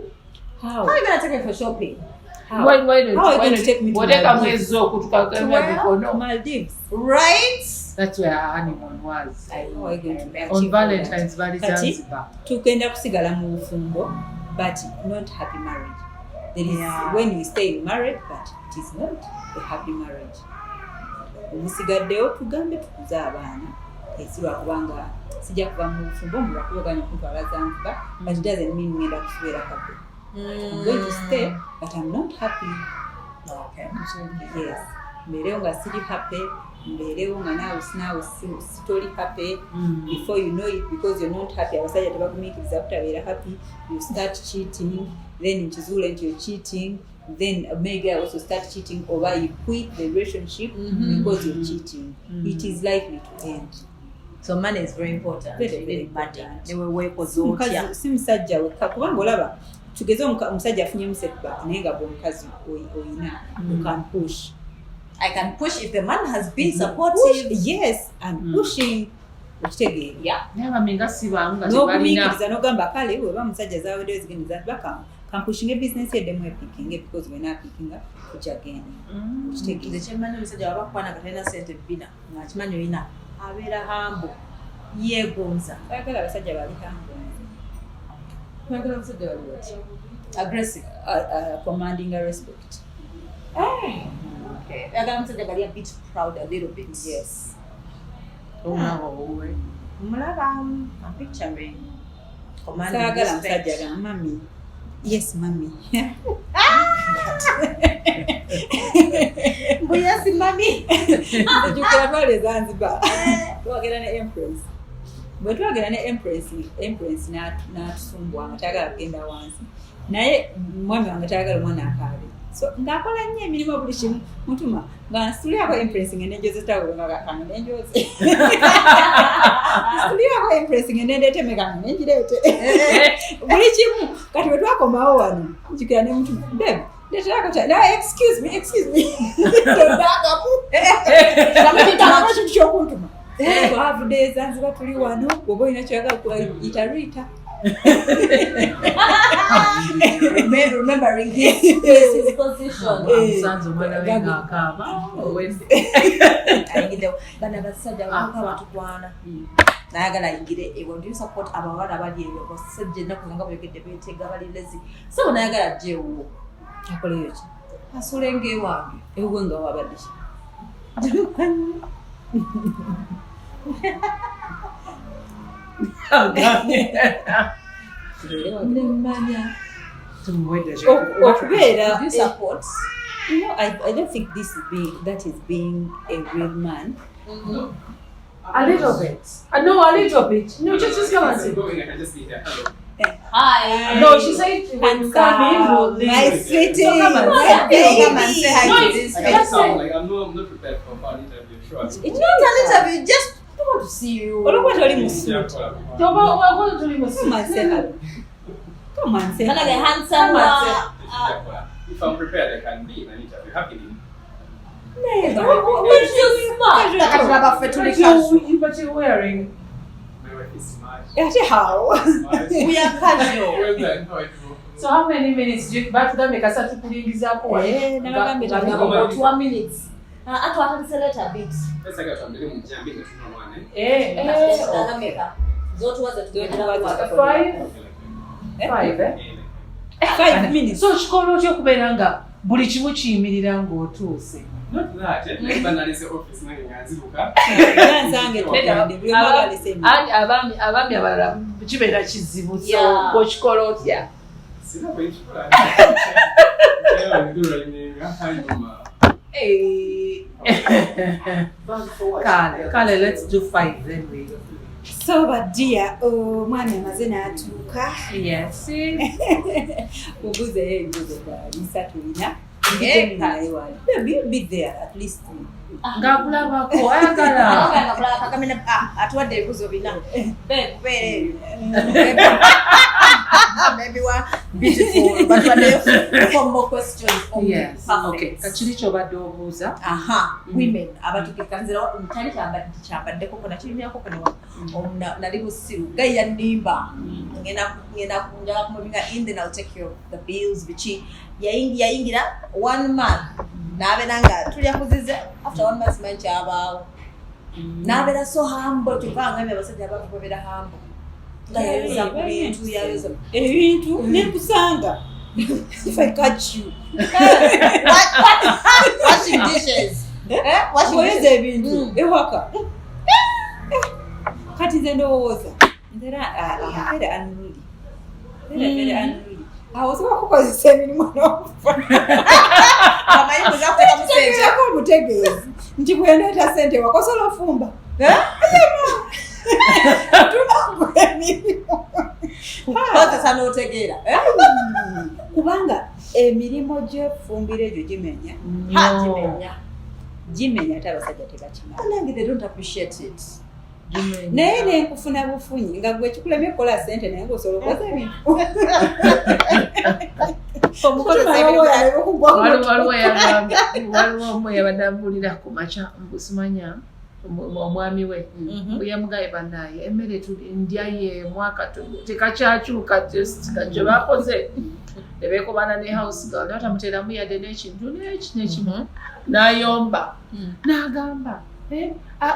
are you going to take me for shopping? How are you going to take me to Maldives? Right? That's where our honeymoon was. How are you going to on Valentine's Day Zanzibar. Tukenda kusigala mu bufumbo but not happy marriage. There is when you stay married but it is not a happy marriage. Musigaddeyo tugambe tukuza abaana esirwa kubanga sijja kuva mu bufumbo mbula kubaganya okuntwala Zanzibar but it doesn't mean ngenda kusuubira happy. I'm going to stay but I'm not happy. Okay. Yes. Mbeerewo nga siri happy. Mbeerewo nga naawe sitoli happy. Before you know it, because you're not happy, abasajja tebakumiikiriza butabeera happy, you start cheating, then nkizuula nti you're cheating, then maybe I also start cheating, or you quit the relationship because you're cheating. It is likely to end. So money is very important. Very important. They will work with those. Si musajja wekka kubanga olaba tugeze omusajja afunye setback naye nga bw'omukazi oyina you can push. I can push if the man has been supportive. Yes, I'm pushing. Yeah. Never minga sibanga n'okumiikiriza n'ogamba kale weba musajja zaaweddeyo zigenda zaba kampushinga business yeddemu epicking because we're not picking up kujagenda. Nze kyemmanyi omusajja waba kukwana katalina sente Bina nga kimanyi oyina abeera hambo yeegonza. Ayagala abasajja bali hambo. Ayagala abasajja bali bati aggressive, commanding a respect. Okay. Ayagala omusajja bali a bit proud a little bit. Yes. Oh no. Mulaba, I'm picturing. saagala musajja ga mami. Yes, mami. Mbuyasi mami. Jukira twale Zanzibar. Twagera ne Empress. Bwe twagera ne Empress n'atusumbwa nga tagala kugenda wansi. Naye mwami wange tagala omwana akaabe. So ngakola nnyo emirimu buli kimu mutuma nga nsuliako Empress ngende njoze tawulo nga kakanga nenjoze. Nsuliako Empress ngende ndeetemekanga nenjireete. Buli kimu kati bwe twakomawo wano njukira ne mutuma babe ndeeterako excuse me. Tondagamu. Kamwe kintu ky'okuntuma. Twavudde Zanzibar tuli wano bw'oba olina kyoyagala kuyita Rita. Remembering his position. Bana basajja baka batukwana. Nayagala yingire ewo ndio support abawala bali eyo basajja ennaku nga boyogedde beetega bali lezi. So nayagala jewo. Akoleyo ki? Asolenge wange. Ewe nga wabadde ki? Nemanya. Okubeera Support. I don't think that is being a real man. A little bit. No, a little bit. No, just come and sit. Hi. No, she said when you come in, we'll leave. My sweetie. So come and Come and say hi No, to it's- this I guy. just sound like I'm not prepared for an interview. Sure. It's not an interview, just want to see you. Olwokuba toli mu suit. Yeah, So, what do you Come and say hello. Come and say Like a hello. handsome if I'm prepared, I can be in an interview. Happily. What is your smart? But you're wearing. My wife is smart. Ate how? Smart. We are casual. Well done. How are you? So how many minutes do you back to that make us to kulingizaako? About 2 minutes. Atuwatandise later bit. Let's take a minute. Mujambi na tunaona. Five, eh? 5 minutes. So kikola otya okubeera nga buli kimu kiyimirira ng'otuuse? Not that. Banalise office nange nganziruka. Nsange tugende buli mwagala semi. Abaami abalala kibeera kizibu, so Yeah. okikola otya? Sina kwenchikola. Hanyuma. Kale, let's do 5 then we go. So badia omwami amaze n'atuuka. Yes. Obuzeeyo ebibuzo bwali 3 tulina. Yeah. Naye wali. Babe, be there at least. Ng'akulabako ayagala. Atuwadde ebibuzo bina. Maybe one beautiful, but for more questions. Yes. Okay. Kachiri ky'obadde obuuza. Women abatukikanzira mutali kyambaddeko kona kirimyako kano nali busiru gaya nimba ngenda kunjala kumubinga in then I'll take care of the bills bichi yayingira 1 month nabenanga tulya kuzize after 1 month manchi abaawo nabera so humble kivanga mbe basajja bakubera humble ngayoza ku bintu yayoza Ebintu nekusanga. If I catch you. washing dishes washing Where's dishes ebintu? Ewaka. Kati nze ndowooza. Very unruly. Very unruly. Osobola kukozesa emirimu n'okufa. amanyi kuzakuteka musente Tegeerako omutegeezi nti bwendeeta ssente wakosola ofumba. Tunangu emirimu. kozesa n'otegeera Kubanga emirimu gy'effumbiro egyo gimenya. Gimenya ate abasajja tebakimanyi. nange they don't appreciate it Naye nenkufuna bufunyi nga gwe kikulemye okukola ssente naye ng'osobola okoza ebintu. Waliwo omu yabadde ambuulira ku makya mbusimanya omwami we bwe yamugaye bannaaye emmere ndyaye mwaka tekakyakyuka gye bakoze ne beekobana ne house girl naye tamuteeramu yadde n'ekintu n'ekimu n'ayomba n'agamba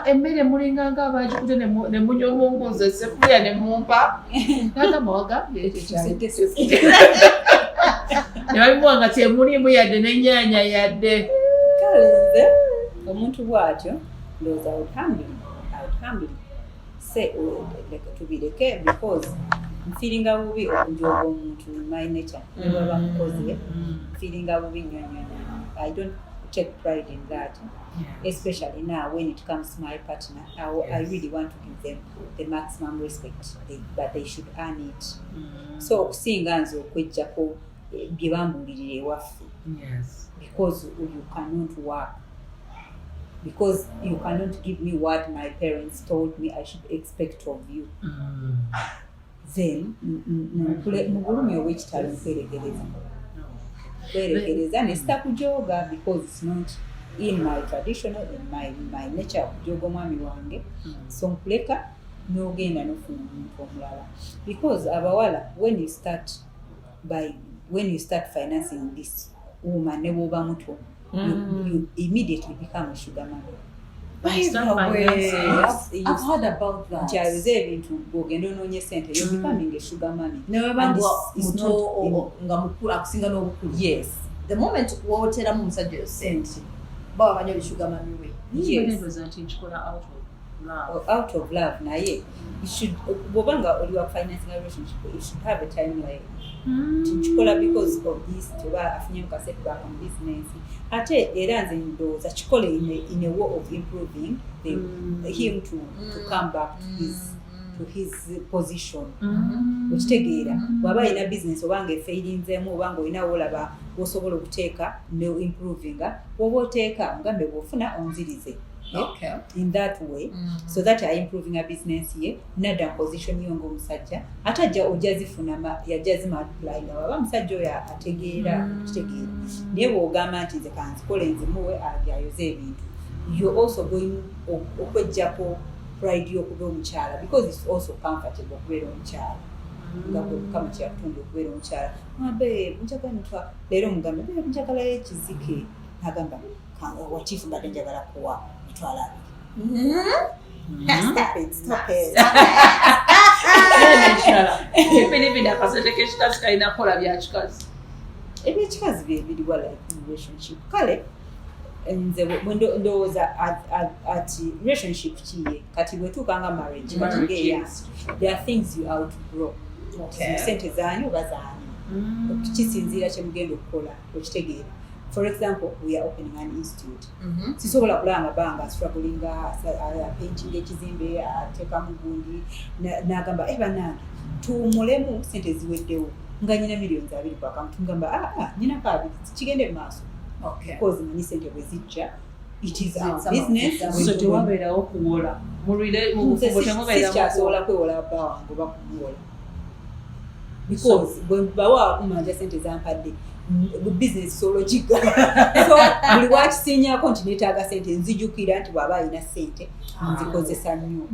emmere mulinga nga abagikute ne munyomunguza essefuliya ne mumpa n'agamba wagambye ne babimuwa nga temulimu yadde n'ennyaanya yadde. Kale nze omuntu bw'atyo ndowooza I would humbly say tubireke because Nfiringa bubi okunjooga omuntu my nature nebaba mukozi nfiringa bubi nnyo. I don't take pride in that. Yes. Especially now when it comes to my partner, I really want to give them the maximum respect, but they should earn it. So okusinga nze okwejjako bye bambulirira ewaffe, because you cannot work, because you cannot give me what my parents told me I should expect of you. Then mu bulumi obw'ekitalo nkwerekereza nesitakujoga because it's not in my traditional, in my nature okujooga omwami wange. So nkuleka n'ogenda n'ofuna omuntu omulala, because abawala when you start financing this woman ne bw'oba muto, you immediately become a sugar mommy. I've heard about that. You're becoming a sugar mommy. Yes. The moment wotera mu musajja yo sente baba banyo sugar mommy we. Yes. Out of love. Naye you should bobanga oli wa financing a relationship, you should have a timeline. Chikola because of this tuba afunye mukase back on business. Ate era nze ndowooza kikole in a way of improving him to come back to his position. Okitegeera bw'aba alina business obanga efairinzemu obanga olina wolaba osobola okuteeka ne improvinga, oba oteeka mugambe bw'ofuna onzirize. Okay. In that way, so that I improving a business here, nada position yongo musajja atajja ojazifuna yajazima apply nga baba musajja ya ategeera kitegeera nebo ogamba nti nze kanzikole nze muwe ayoze ebintu, you're also going okwejjako pride yokuba omukyala, because it's also comfortable okubeera omukyala ngako kama kyatundu okubeera omukyala. Abe njagala ntwa leero mugambe be njagala ekizike agamba watifu mbadde njagala kuwa mitwala. Stop it. Ebyekikazi biri wala relationship kale nze ndowooza ati relationship kiye kati bwetuukanga marriage bategeera there are things you outgrow. Sente zaanyu bazaanyu kisinziira kye mugenda okukola okitegeera. For example, we are opening an institute. Sisobola kulanga banga struggling painting ekizimbe ateka mugundi nagamba banange tuumulemu sente ziweddewo nga nyina millions 2 kwa account ngamba nyina kabiri kigende maaso. Because many sente bwe zijja it is our business. So tewabeerawo kuwola mulire kyasobola kwewola bawange bakumuwola, because bwe bawa kumanja sente zampadde business solo jiga. So buli wakisinyaako nti neetaaga sente nzijukira nti bw'aba alina sente nzikozesa nnyo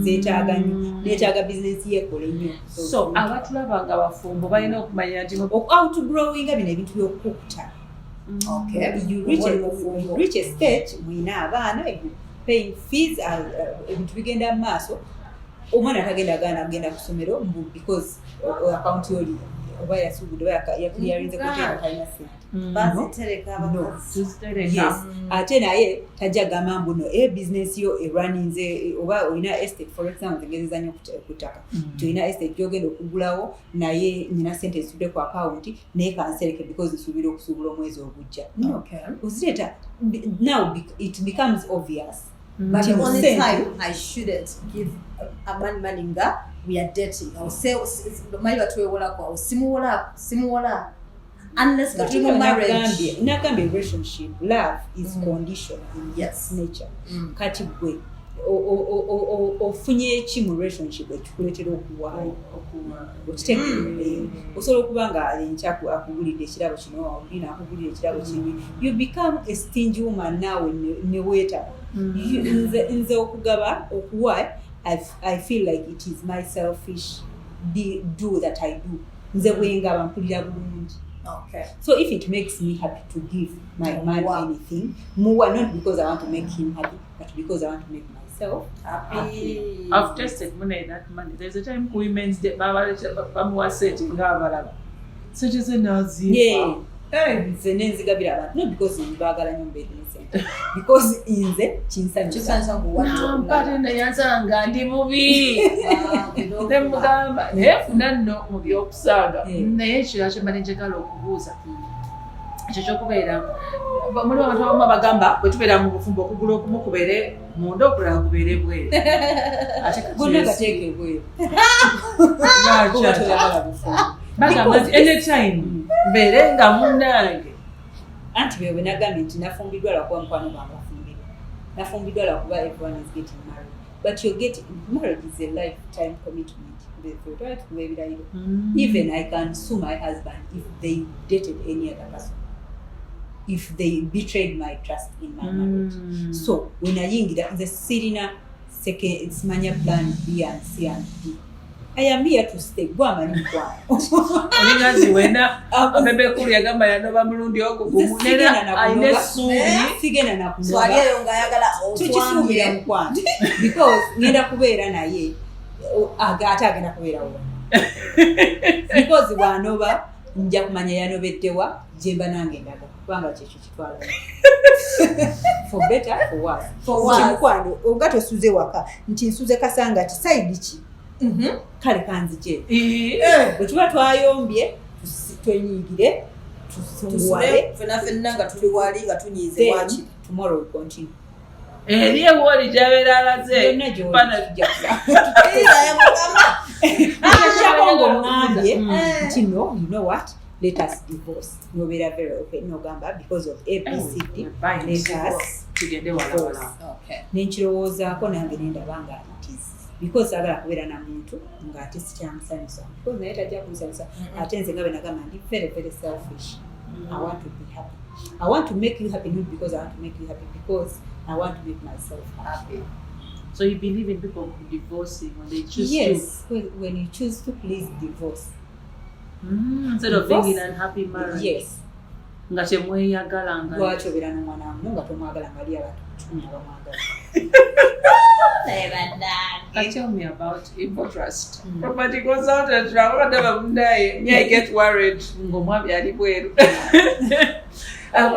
nzeetaaga nnyo neetaaga bizinesi yeekole nnyo. So abatulaba nga bafumbo balina okumanya nti outgrowing bino ebintu by'okukuta. You reach a stage mwina abaana you paying fees ebintu bigenda mu maaso omwana tagenda agaana agenda ku ssomero because account yoli oba yasuubudde oba yakliyarinze kutera kalina sente. Ate naye tajja gamba mbu no business yo eraninze oba olina estate, for example tegezeza nnyo kutaka tulina estate gyogenda okugulawo naye nyina sente zitudde ku account naye kansereke because nsuubira okusuubula omwezi ogujja. Ozireta now it becomes obvious. But the only time I shouldn't give a man money nga we are dating. I'll say mali batwewola kwa simuwola unless between marriage. Nakambe relationship love is conditional in nature. Kati gwe ofunye eki mu relationship ekikuleetera okuwaayo okitegeera osobola okuba nga enkyaku akugulidde ekirabo kino Bina akugulidde ekirabo kibi, you become a stingy woman nawe ne weetaba. Nze okugaba okuwa I feel like it is my selfish do that I do. Nze bwengaba mpulira bulungi. So if it makes me happy to give my man anything, more not because I want to make him happy, but because I want to make myself happy. I've tested money that money. There's a time women's day, Baba setting Gabalaba. Such as a Nazi. nze nenzigabira abantu not because nbaagala nnyo mbeere n'esente because nze kinsanyusa mpate nayansanga ndi mubi nemugamba nefuna nno mu byokusaaga naye ekirala kye mba nenjagala okubuuza ekyo kyokubeera mulimu abantu abamu abagamba bwe tubeera mu bufumbo okugula okumu kubeere munda okulala kubeere bweru gonna gateeka ebweru bagamba nti anytime mbeere nga munnange anti bwe nagambye nti nafumbiddwa lwakuba mukwano gwange afumbiddwa nafumbiddwa lwakuba everyone is getting married but you're getting marriage is a lifetime commitment kuba ebirayiro even I can sue my husband if they dated any other person if they betrayed my trust in my marriage so when ayingira nze sirina simanya plan B and C and D I am here to stay. Gwamanyi kwano. Olingazi wena abebe kuli yagamba yanoba mulundi okugumunera aine suubi sigena na kunoba. Swaliyo ngayagala otwambira mukwano because ngenda kubeera naye agenda kubeera wa. Because wanoba nja kumanya yanobeddewa jemba nange ndaga kubanga kyekyo kitwala. For better for worse. For worse. Mukwano ogato suze waka nti nsuze kasanga ati side ki. Kale kanzije bwe tuba twayombye twenyigire tusunguwale fenna nga tuli wali nga tunyize waki tomorrow we continue eriye woli jabeera alaze pana tujakisa chakongo ngambye nti no you know what let us divorce nobeera very open nogamba because of ABCD let us tugende wala nenkirowoozaako nange nendabanga it is because agala kubeera na muntu ng'ate sikyamusanyusa because naye tajja kumusanyusa ate nze nga bwe nagamba ndi very very selfish I want to be happy I want to make you happy not because I want to make you happy because I want to make myself happy. So you believe in people divorcing when they choose yes, to? Yes, when you choose to, please divorce. Instead of being in an unhappy marriage. Yes. Nga temweyagala nga lwaki obeera n'omwana wamu nga tomwagala nga ali abantu cumi abamwagala. Tell me about trust. Property consultant, I get worried. Ngomwami ali bweru.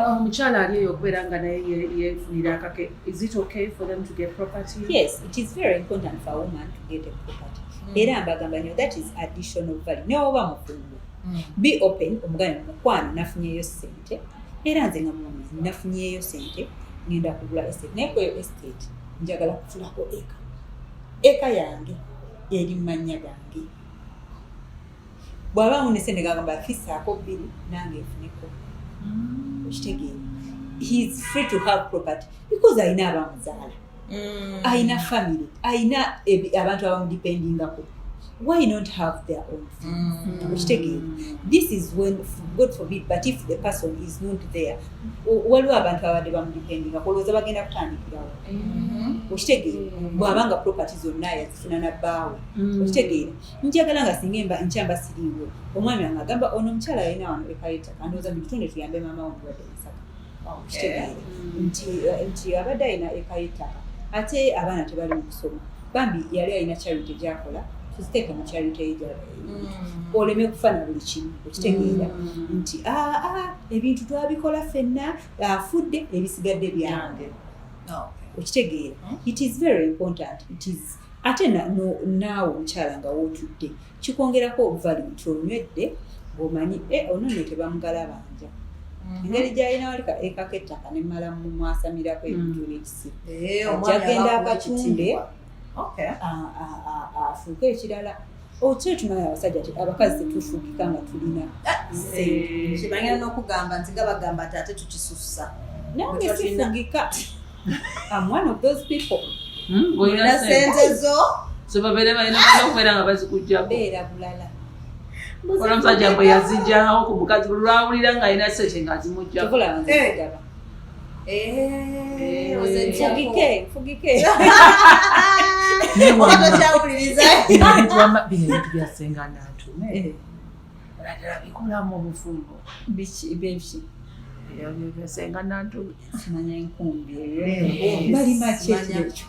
Omukyala ali eyo okubeera nga naye yeefunira akake. Is it okay for them to get property? Yes, it is very important for a woman to get a property. Era mbagamba nyo that is additional value. Ne oba mufumbo. Be open, omugane mukwano nafunyeyo ssente. Era nze nga muwumizi nafunyeyo ssente ngenda kugula estate. Naye kweyo estate njagala kufulako eka yange eri mmanya gange. Bw'aba munesende gagamba fisaako bbiri nange nfuneko. Okitegeera. He is free to have property because ayina abamuzaala. Ayina family. Ayina abantu abamudependingako. Why not have their own things? This is when, God forbid, but if the person is not there, waliwo abantu abadde bamudependinga kolowooza bagenda kutandikirawo. Okitegeera bw'abanga property zonna yazifuna na bbaawe. Okitegeera njagala nga singa nkyamba siriiwo omwami wange agamba ono omukyala yalina wano ekayitaka ndowooza mu kitundu tuyambe maama omulwadde Masaka. Okitegeera nti abadde alina ekayitaka ate abaana tebali mu kusoma bambi yali alina charity gyakola tuziteeke mu charity ejala oleme kufana buli kimu okitegeera nti ebintu twabikola ffenna afudde ebisigadde byange. Okitegeera it is very important it is ate naawe omukyala nga wootudde kikwongerako obuvalu nti onywedde ng'omanyi ononne tebamugalabanja engeri gy'alina walika ekako ettaka nemmala mwasamirako ebintu n'ekisibo ajagenda akatunde afuuke ekirala okyo tumanya abasajja abakazi tetufugika nga tulina kimanyira n'okugamba nti nga bagamba ati ate tukisussa nange sifugika I'm one of those people. Olina sente zo so babeera balina okubeera nga bazikujjako beera bulala omusajja bwe yazijjawo ku mukazi lwawulira ng'alina sente nga zimujjako fugike kyawuliriza bintu byasenga nantume ddala bikolamu obufumbo biki byasenga nantume simanya enkumbi bali makyekyo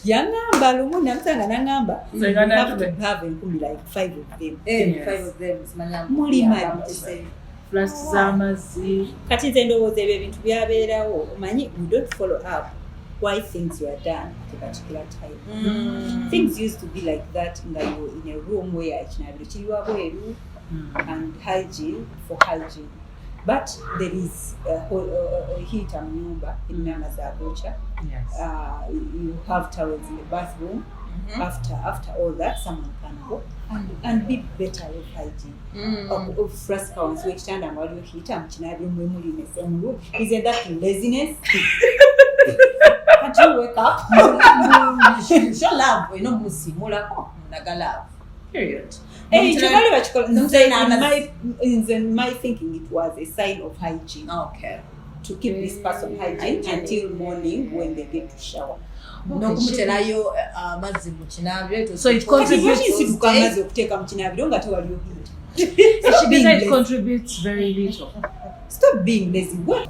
Yangamba lumu namusanga nangamba you Sengana have to tube. have enkumi like 5 of them. Eh, 5 of them simanya. Muli Yeah, mali. Flask z'amazzi. Kati nze ndowooza ebyo ebintu byabeerawo omanyi we don't follow up why things were done at a particular time. Things used to be like that nga you're in a room where ekinabiro kiri wabweru and hygiene for hygiene. But there is a heater mu nyumba ennyama za bocha. Yes. You have towels in the bathroom. After all that, someone can go and be better with hygiene. Fresca ones which stand and while you heat and chinabiro muli in the same room. Isn't that laziness? Can't you wake up? Show love, you know, musimula ko naga love. Period. Hey, in my thinking, it was a sign of hygiene. Okay. To keep this person hygiene until morning when they get to shower. Nokumuterayo amazzi mu kinabiro. So it contributes. It contributes very little. Stop being lazy. What?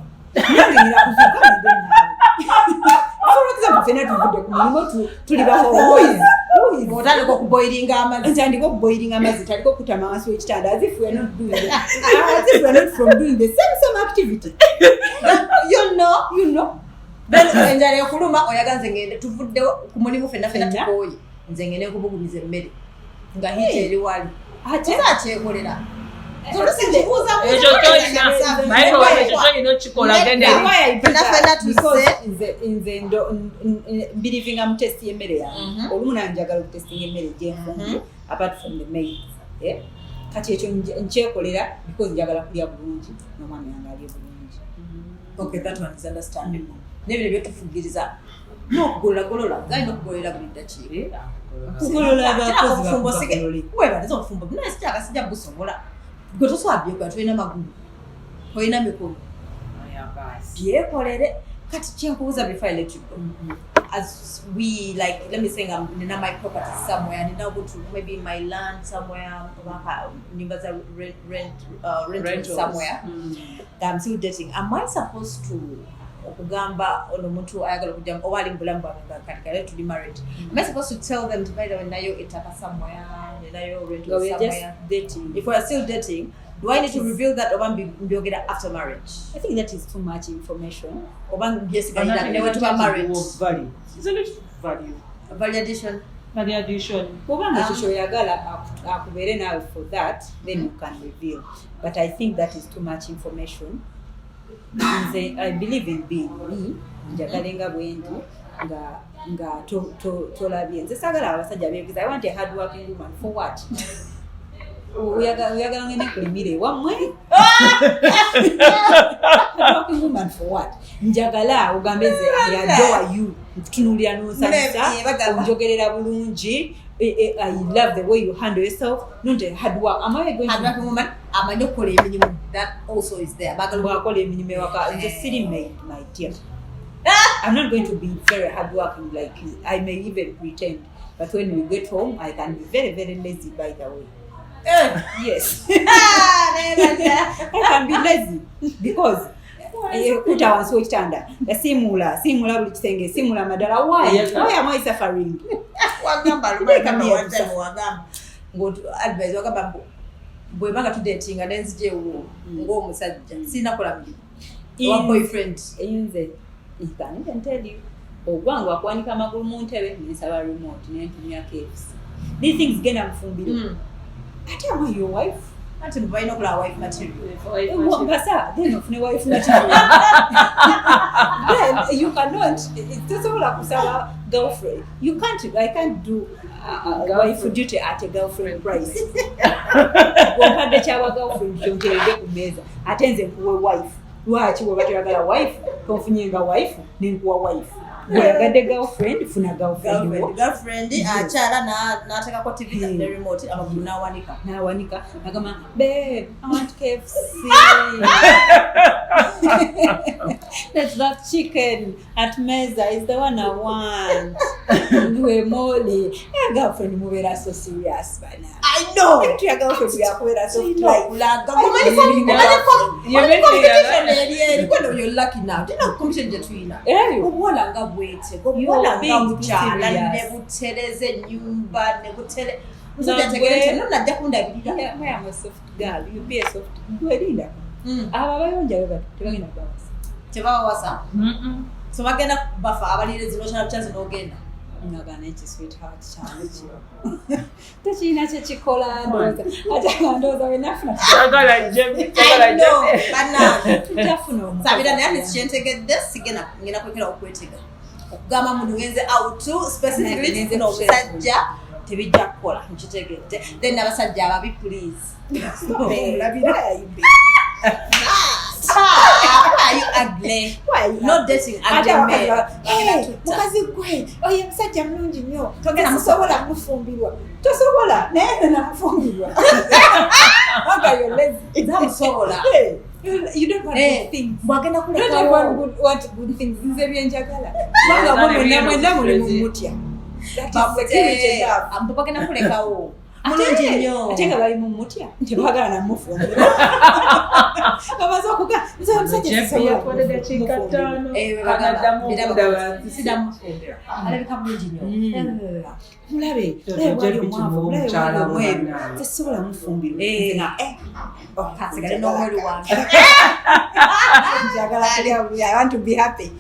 Otandika okuboilinga amazzi. Ntandika okuboilinga amazzi, tandika okutama wansi w'ekitanda as if we are not doing it. As if we are not from doing the same activity. You know. Enjala ekuluma oyaganze ngende tuvudde ku mulimu fenna tukooye. Nze ngende kubugumiza emmere. Nga hiti eri wali. Ate akyekolera. Believing I'm testing emmere yange olumu nanjagala okutestinga emmere gyenfumbi apart from the maids kati ekyo nkyekolera because njagala kulya bulungi n'omwana yange alye bulungi. Okay, that one is understandable. Nebyo byetufugiriza n'okugolagolola galina okugolera buli ddakiika kugolola abakozi webaliza okufumba bino sikyakasijja busobola gwe toswabye kwa tulina magulu olina mikono byekolere kati kyenkubuuza before I let you go. As we like, let me say I'm in my property somewhere and now go to maybe my land somewhere rent somewhere that I'm still dating. Am I supposed to okugamba ono muntu ayagala kujja owali mbulamu bwange katika to be married? Am I supposed to tell them to buy the nayo etaka somewhere nayo rent somewhere dating? If we are still dating, do I need to reveal that Oban Biogeda after marriage? I think that is too much information. Oban basically that never to be married. Value. Isn't it value? Value addition. Value addition. Kubanga ekyo oyagala akubeere nawe for that, then you can reveal. But I think that is too much information. I believe in being me. Njagala nga bwendi nga tolabye. Nze sagala abasajja beegiza. I want a hard working woman. For what? Uyagala ngene kulimire wamwe. Working woman for what? Njagala ugambe nze I adore you. Nkutunuulira n'osanyusa. Onjogerera bulungi. I love the way you handle yourself. Not a hard work. Am I going hard working woman? Am I not calling minimum? That also is there. Just sitting my dear. I'm not going to be very hardworking like you. I may even pretend. But when we get home, I can be very, very lazy, by the way. Yes. I can be lazy because utawansi wekitanda simula buli kisenge simula madala. Why am I suffering? Wagamba wagamba ngotu advise wagamba bwe banga to dating and nzije ng'omusajja sina kulambira wa boyfriend eyinze I can even tell you ogwangu akwanika amagulu mu ntebe nsaba remote nentumya KFC. These things genda mfumbira ate am I your wife? Ati mbaino kula wife material. Mbasa then ofune wife material. Then you cannot, it's all kusaba girlfriend. I can't do wife duty at a girlfriend price. Wapande chawa girlfriend kyongerede ku meza ate nze nkuwe wife. Lwaki bwe batayagala wife konfunyenga wife nenkuwa wife. Bweyagadde girlfriend funa girlfriend akyala n'ateekako TV and the remote amagulu n'awanika agamba babe I want KFC. that chicken at meza is the one I want. Ndwe moli girlfriend mubeera so serious bana. I know. tuyagala ffe byakubeera soft Tulina life. okulaga. You're lucky now. Tena competition gye tulina. Obuwala nga bwete. Obuwala nga bukyala ne butereze ennyumba ne butere. Musajja tegere nti nonna ajja kundabirira. I am a soft girl. You be a soft. Gwerinda. Abo abayonja be bato tebagenda bawasa. Tebawasa? So bagenda bafa abalire zino kyalo n'ogenda. Ngagana ekyo sweetheart kyange kino. Tekirina kyekikola ndowooza. Ate nga ndowooza wenafuna. Sagala Jemmy. Tutafuna omu. Sabira naye kyentegedde sigenda ngenda kwekera okwetega. Okugamba mundu ngenze out specifically n'omusajja tebijja kukola nkitegedde. Then abasajja ababi please. Olabira yayimbe. Are you ugly? Not dating ugly men. Mukazi gwe oyo musajja mulungi nnyo tosobola mufumbirwa tosobola naye namufumbirwa aga yo lazy Zamusobola. you don't want good things Mwagenda you don't want good things nze byenjagala kubanga mwena muli mumutya bagenda kulekawo mulungi nnyo ate nga bali mumutya tebagala namufumbirwa bamaze okuga nze omusajja alabika bulungi nnyo mulabe tesobola mufumbirwa kasigale n'omweru wange njagala kulya I want to be happy.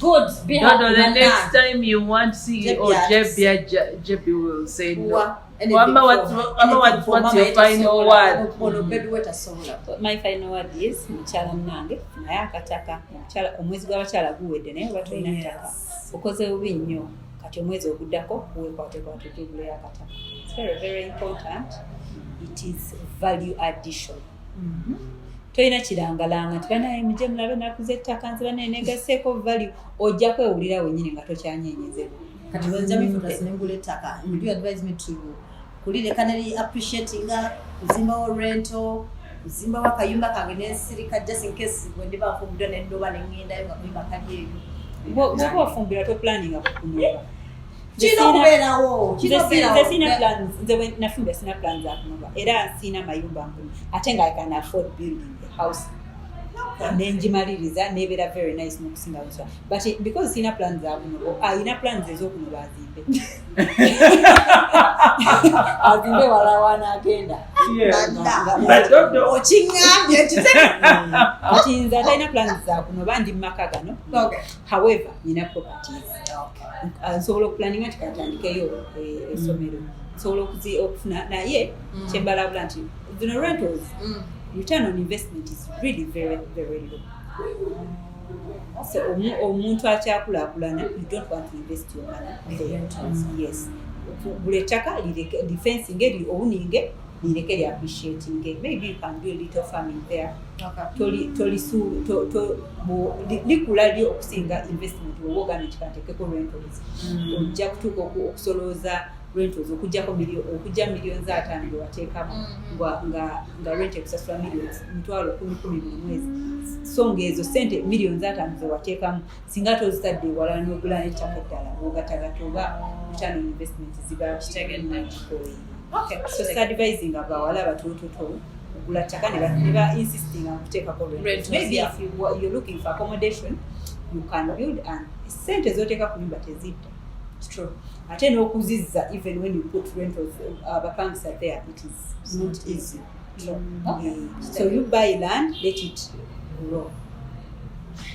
Good. Be happy. No, the next time you want to see or Jeppy will say no. What's your final word? My final word is mukyala munange naye akataka omwezi gw'abakyala guwedde naye oba tulina ttaka okoze bubi nnyo kati omwezi oguddako weekwatekwate tuguleyo akataka. It's very very important. It is value addition. Toyina kirangalanga nti banaye muje mulabe nakuze ettaka nze banaye negaseeko value ojja kwewulira wennyini nga tokyanyenyezebwa. Kati wenjamifuta sinengula ettaka. You advise me to kulireka neri appreciating kuzimbawo rental kuzimbawo akayumba kange nensirika just in case bwendiba nfumbirwa nendoba nengendayo nga kuyimba kali eyo. Bw'oba wafumbirwa toplaninga kukunoba. Kino okubeerawo. Nze sina plans. Nze nafumbira sina plans za kunoba. Era sina mayumba nkulu. Ate nga I can afford building a house. Nenjimaliriza nebeera very nice n'okusinga buswa. But because sina plans za kunoba, alina plans ez'okunoba azimbe. Azimbe wala wanaagenda. Okiŋŋambye Kati nze atalina plans za kunoba ndi mu maka gano. However, nina properties. Nsobola okulaninga nti katandikeyo essomero. Nsobola okufuna naye kyembalabula nti zino rentals return on investment is really very very low. So omuntu akyakulaakulana you don't want to invest your money there. Yes. Buli ettaka defensing eri owuninge lireke li appreciating. Maybe you can do a little farming there. Likula lyo okusinga investment wowoga nekikantekeko rentals. Ojja kutuuka okusolooza rentals okujja millions 5 nga wateekamu nga rent ekusasula millions 10,000 buli mwezi. So ng'ezo sente millions 5 ze wateekamu singa tozitadde ewala n'ogula n'ettaka eddala ogatagata oba return on investment ziba kitegeddeko. So advising abawala batoototo ogula ttaka ne ba insisting on kuteekako rent. Maybe if you're looking for accommodation you can build and sente z'oteeka ku nyumba tezidda. It's true. Ate n'okuzizza even when you put rentals abapangisa there it is not easy. So you buy land, let it grow.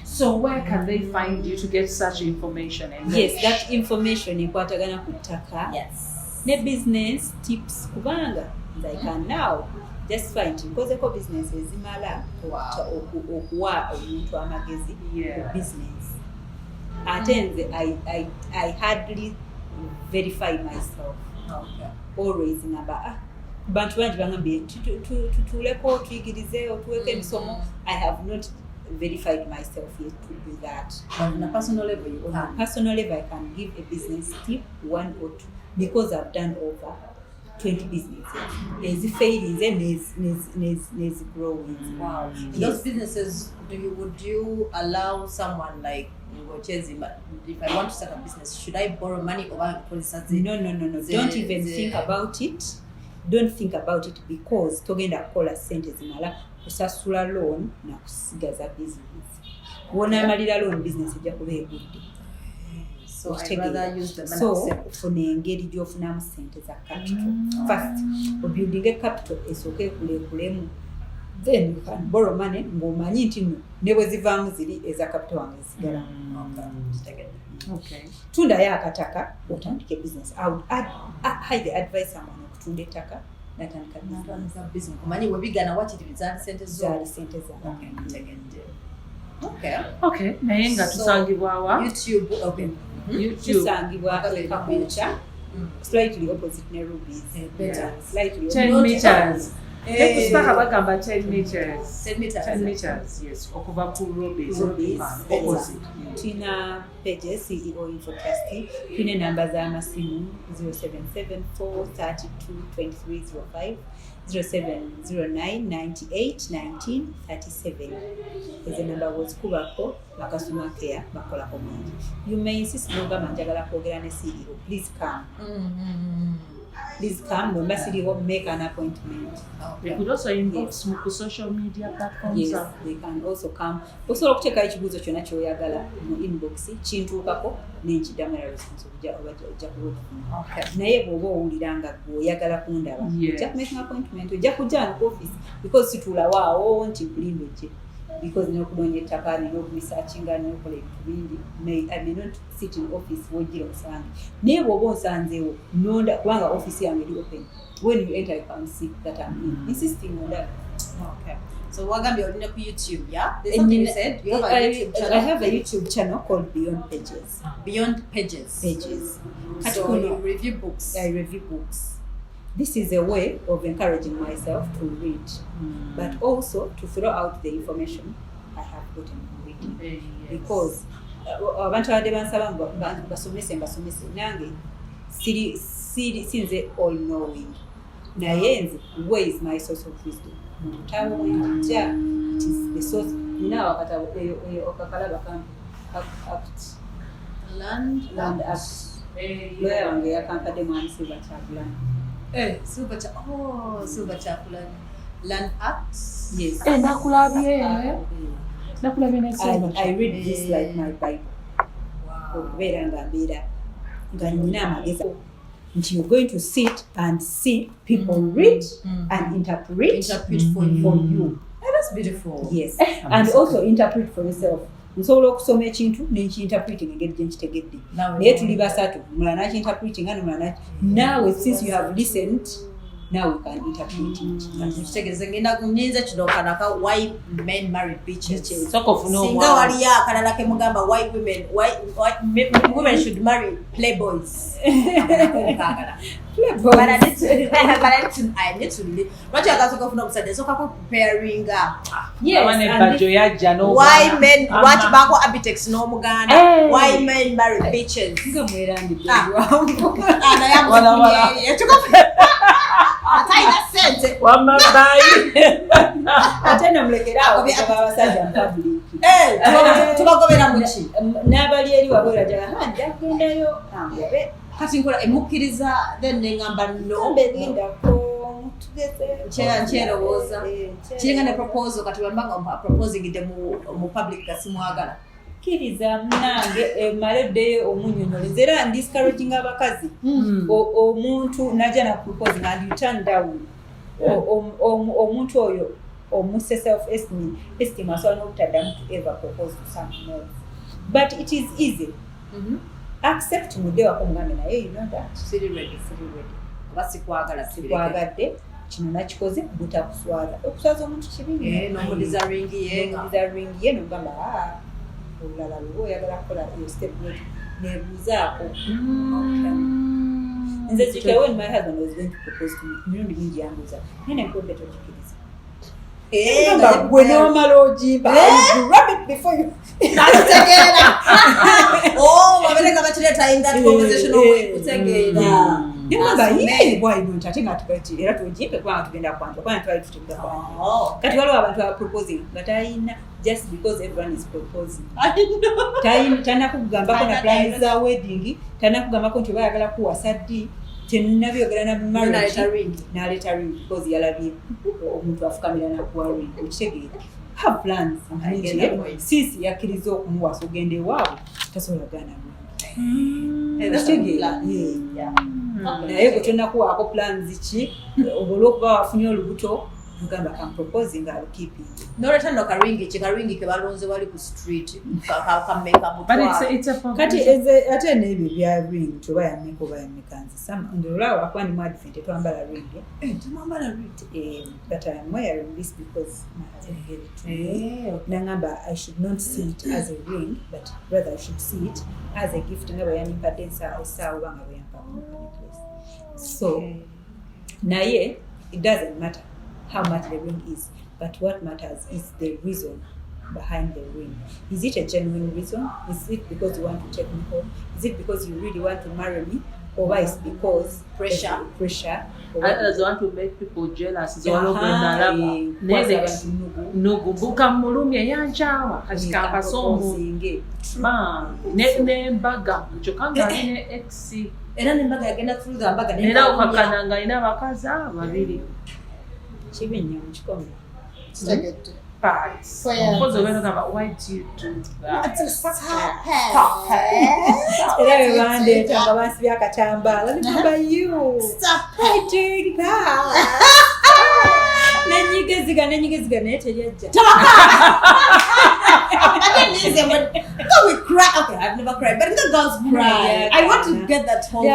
So where can they find you to get such information? Yes, that information ekwatagana ku ttaka. Yes. Ne business tips kubanga I can now just find nkozeko business ezimala okuwa omuntu amagezi ku business. Ate nze I hardly verify myself. Always ngamba bantu bangi bangambye tutuleko tuyigirize otuweke emisomo. I have not verified myself yet to do that. On a personal level you can. On a personal level I can give a business tip 1 or 2 because I've done over 20 businesses. Ezifairinze n'ezigrowing. Wow. In those businesses, would you allow someone like if I want to start a business, should I borrow money or No. Don't even think about it. Don't think about it because togenda kukola sente zimala kusasula loan na kusigaza business. Wona amalira loan business ejja kuba egudde. So I'd rather use the money. So ufune engeri gy'ofunamu sente za capital. First, building a capital esooke kulekulemu. Then you can borrow money ng'omanyi nti ne bwe zivaamu ziri eza capital wange zisigala. Okay. Tundayo akataka otandike business. I would highly advise someone okutunda ettaka natandika business. Omanyi we bigana watiriza sente zaali sente za. Okay. Naye nga tusangibwa wa YouTube. Okay. Tusangibwa Kabucha. Slightly opposite ne Ruby's. Better. Slightly 10 meters. Kusipaka bagamba 10 meters. Yes. Okuva ku Ruby's. Opposite. Tina pages, CEO Info Trustee. Tune number za amasimu 0774322305, 0709981937. Is the number was kubako bakasoma care bakola komandi. You may insist ngamba njagala kwogera ne CEO. Please come. Please come. Mwemba CEO, make an appointment. They could also inbox mu social media platforms. Yes, they can also come. Osobola okuteeka ekibuuzo kyonna kyoyagala mu inbox kintuukako n'enkiddamu era response ojja kuba. Naye bw'oba owulira nga gw'oyagala kundaba ojja kumeka an appointment, ojja kujja ku office because situula waawo nti nkulimba ejje because n'okunoonya ettaka n'okulisearchinga n'okola ebintu bingi. I may not sit in office wojjira omusange. Naye bw'oba onsanzeewo nonda kubanga office yange eri open. When you enter, you can see that I'm insisting on that. Okay. So what gonna be on YouTube, yeah? There's something you said. You have a YouTube channel. I have a YouTube channel called Beyond Pages. Beyond Pages. So you review books. I review books. This is a way of encouraging myself to read, but also to throw out the information I have gotten from reading. Because abantu abadde bansaba basomese nange sinze all knowing. Naye nze, where is my source of wisdom? Mutabo mwenja, it is the source. Nina wakatabo okakalaba act. Land Act. Lawyer wange yakampadde mwani Silver Chaplain. Silver Chaplain. Land Act. Yes. Nakulabye ne Silver. I read this like my Bible. Wow. Okubeera nga mbeera nga nina amagezi. You're going to sit and see people read and interpret for you. That's beautiful. Yes. And also interpret for yourself. Nsobola okusoma ekintu n'ekinterpreting engeri gye nkitegedde. Naye tuli basatu. Mulala n'akinterpreting and mulala. Now since you have listened, now we can interpret it. Kitegeeze ngenda kunyinza kino kanaka why men marry bitches. Singa waliyo akalala ke mugamba why women should marry playboys. But I need to live. What you are going to from so preparing why men what bako abitex no muganda why men marry bitches. Ataina sense wamabai atena mlekera abasajja public tubagobera muki n'abali eri wabula jaga njagendayo ambe kati nkola emukkiriza then ngamba no begindako nkyerowooza kiringa ne proposal kati bambanga proposing ide mu public gasimwagala kiriza munange maleddeyo omunyonyoleza era discouraging abakazi omuntu najja na propose and you turn down omuntu oyo omuse self esteem asobola n'obutaddamu to ever propose to someone else, but it is easy. Accept mudde wako mugambe naye you know that siri ready sikwagadde kino nakikoze butakuswaza okuswaza omuntu kibi n'omudeserving ye n'ogamba olulala lwe oyagala kukola yo step way nebuuzaako. Nze zika when my husband was going to propose to me mirundi mingi yambuuza naye nenkodde tokikiriza gwe n'omala ogimba grab it before you waberenga bakireeta in that conversation okutegeera Nemwamba yee why not ate nga tukati era tujipe kwa tugenda kwanza kwa twali tutugenda kwanza. Kati waliwo abantu aba proposing but ayina just because everyone is proposing. Tana kugamba ko na plans za wedding, tana kugamba ko nti bayagala kuwasa ddi. Tenabyogera na marriage na later ring because yalabye omuntu afukamira na kuwa ring ukitegeera have plans sisi yakiriza okumuwasa ogende waabo tasobola gana naye bwe tonakuwaako plans ki olw'okuba wafunye olubuto mugamba kam proposing I'll keep it. Noleta no karingi ke balonze wali ku street kameka but it's a kati ate n'ebyo bya ring toba yameko bayamekanzi sama ndolawo akwani mu advent twambala ring tumambala ring but I'm wearing this because my husband gave it to me. Nangamba I should not see it as a ring but rather I should see it as a gift nga bayanipa densa esawo banga bayampa necklace. So naye it doesn't matter how much the ring is, but what matters is the reason behind the ring. Is it a genuine reason? Is it because you want to take me home? Is it because you really want to marry me? Or is because pressure? Others want to make people jealous. Nugubuka mulumye yanchawa katika somo ne mbaga chokanga ne ex era ne mbaga yagenda kufuza mbaga ne era ukakananga ina bakaza babiri Chibinyo mchikomo. Parts. Because when why do you do that? Stop it. Doing that. Nenyigeziga netejeja. We cry. Okay, I've never cried, but the girls cry. I want to get that whole thing.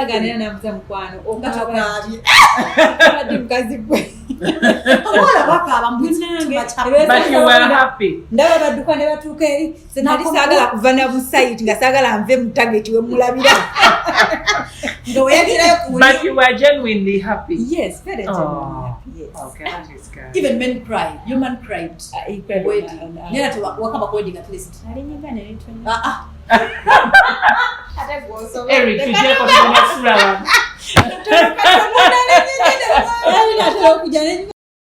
But you were happy. Ndaba baduka ne batuuka eri senali saagala kuva na busite nga saagala nve mu target we mulabira. But you were genuinely happy. Yes, very genuinely happy. Yes. Okay, that is good. Even men cried. Your man cried. He cried. Nena to wakaba wedding at least. Eric, tujye kwa next round.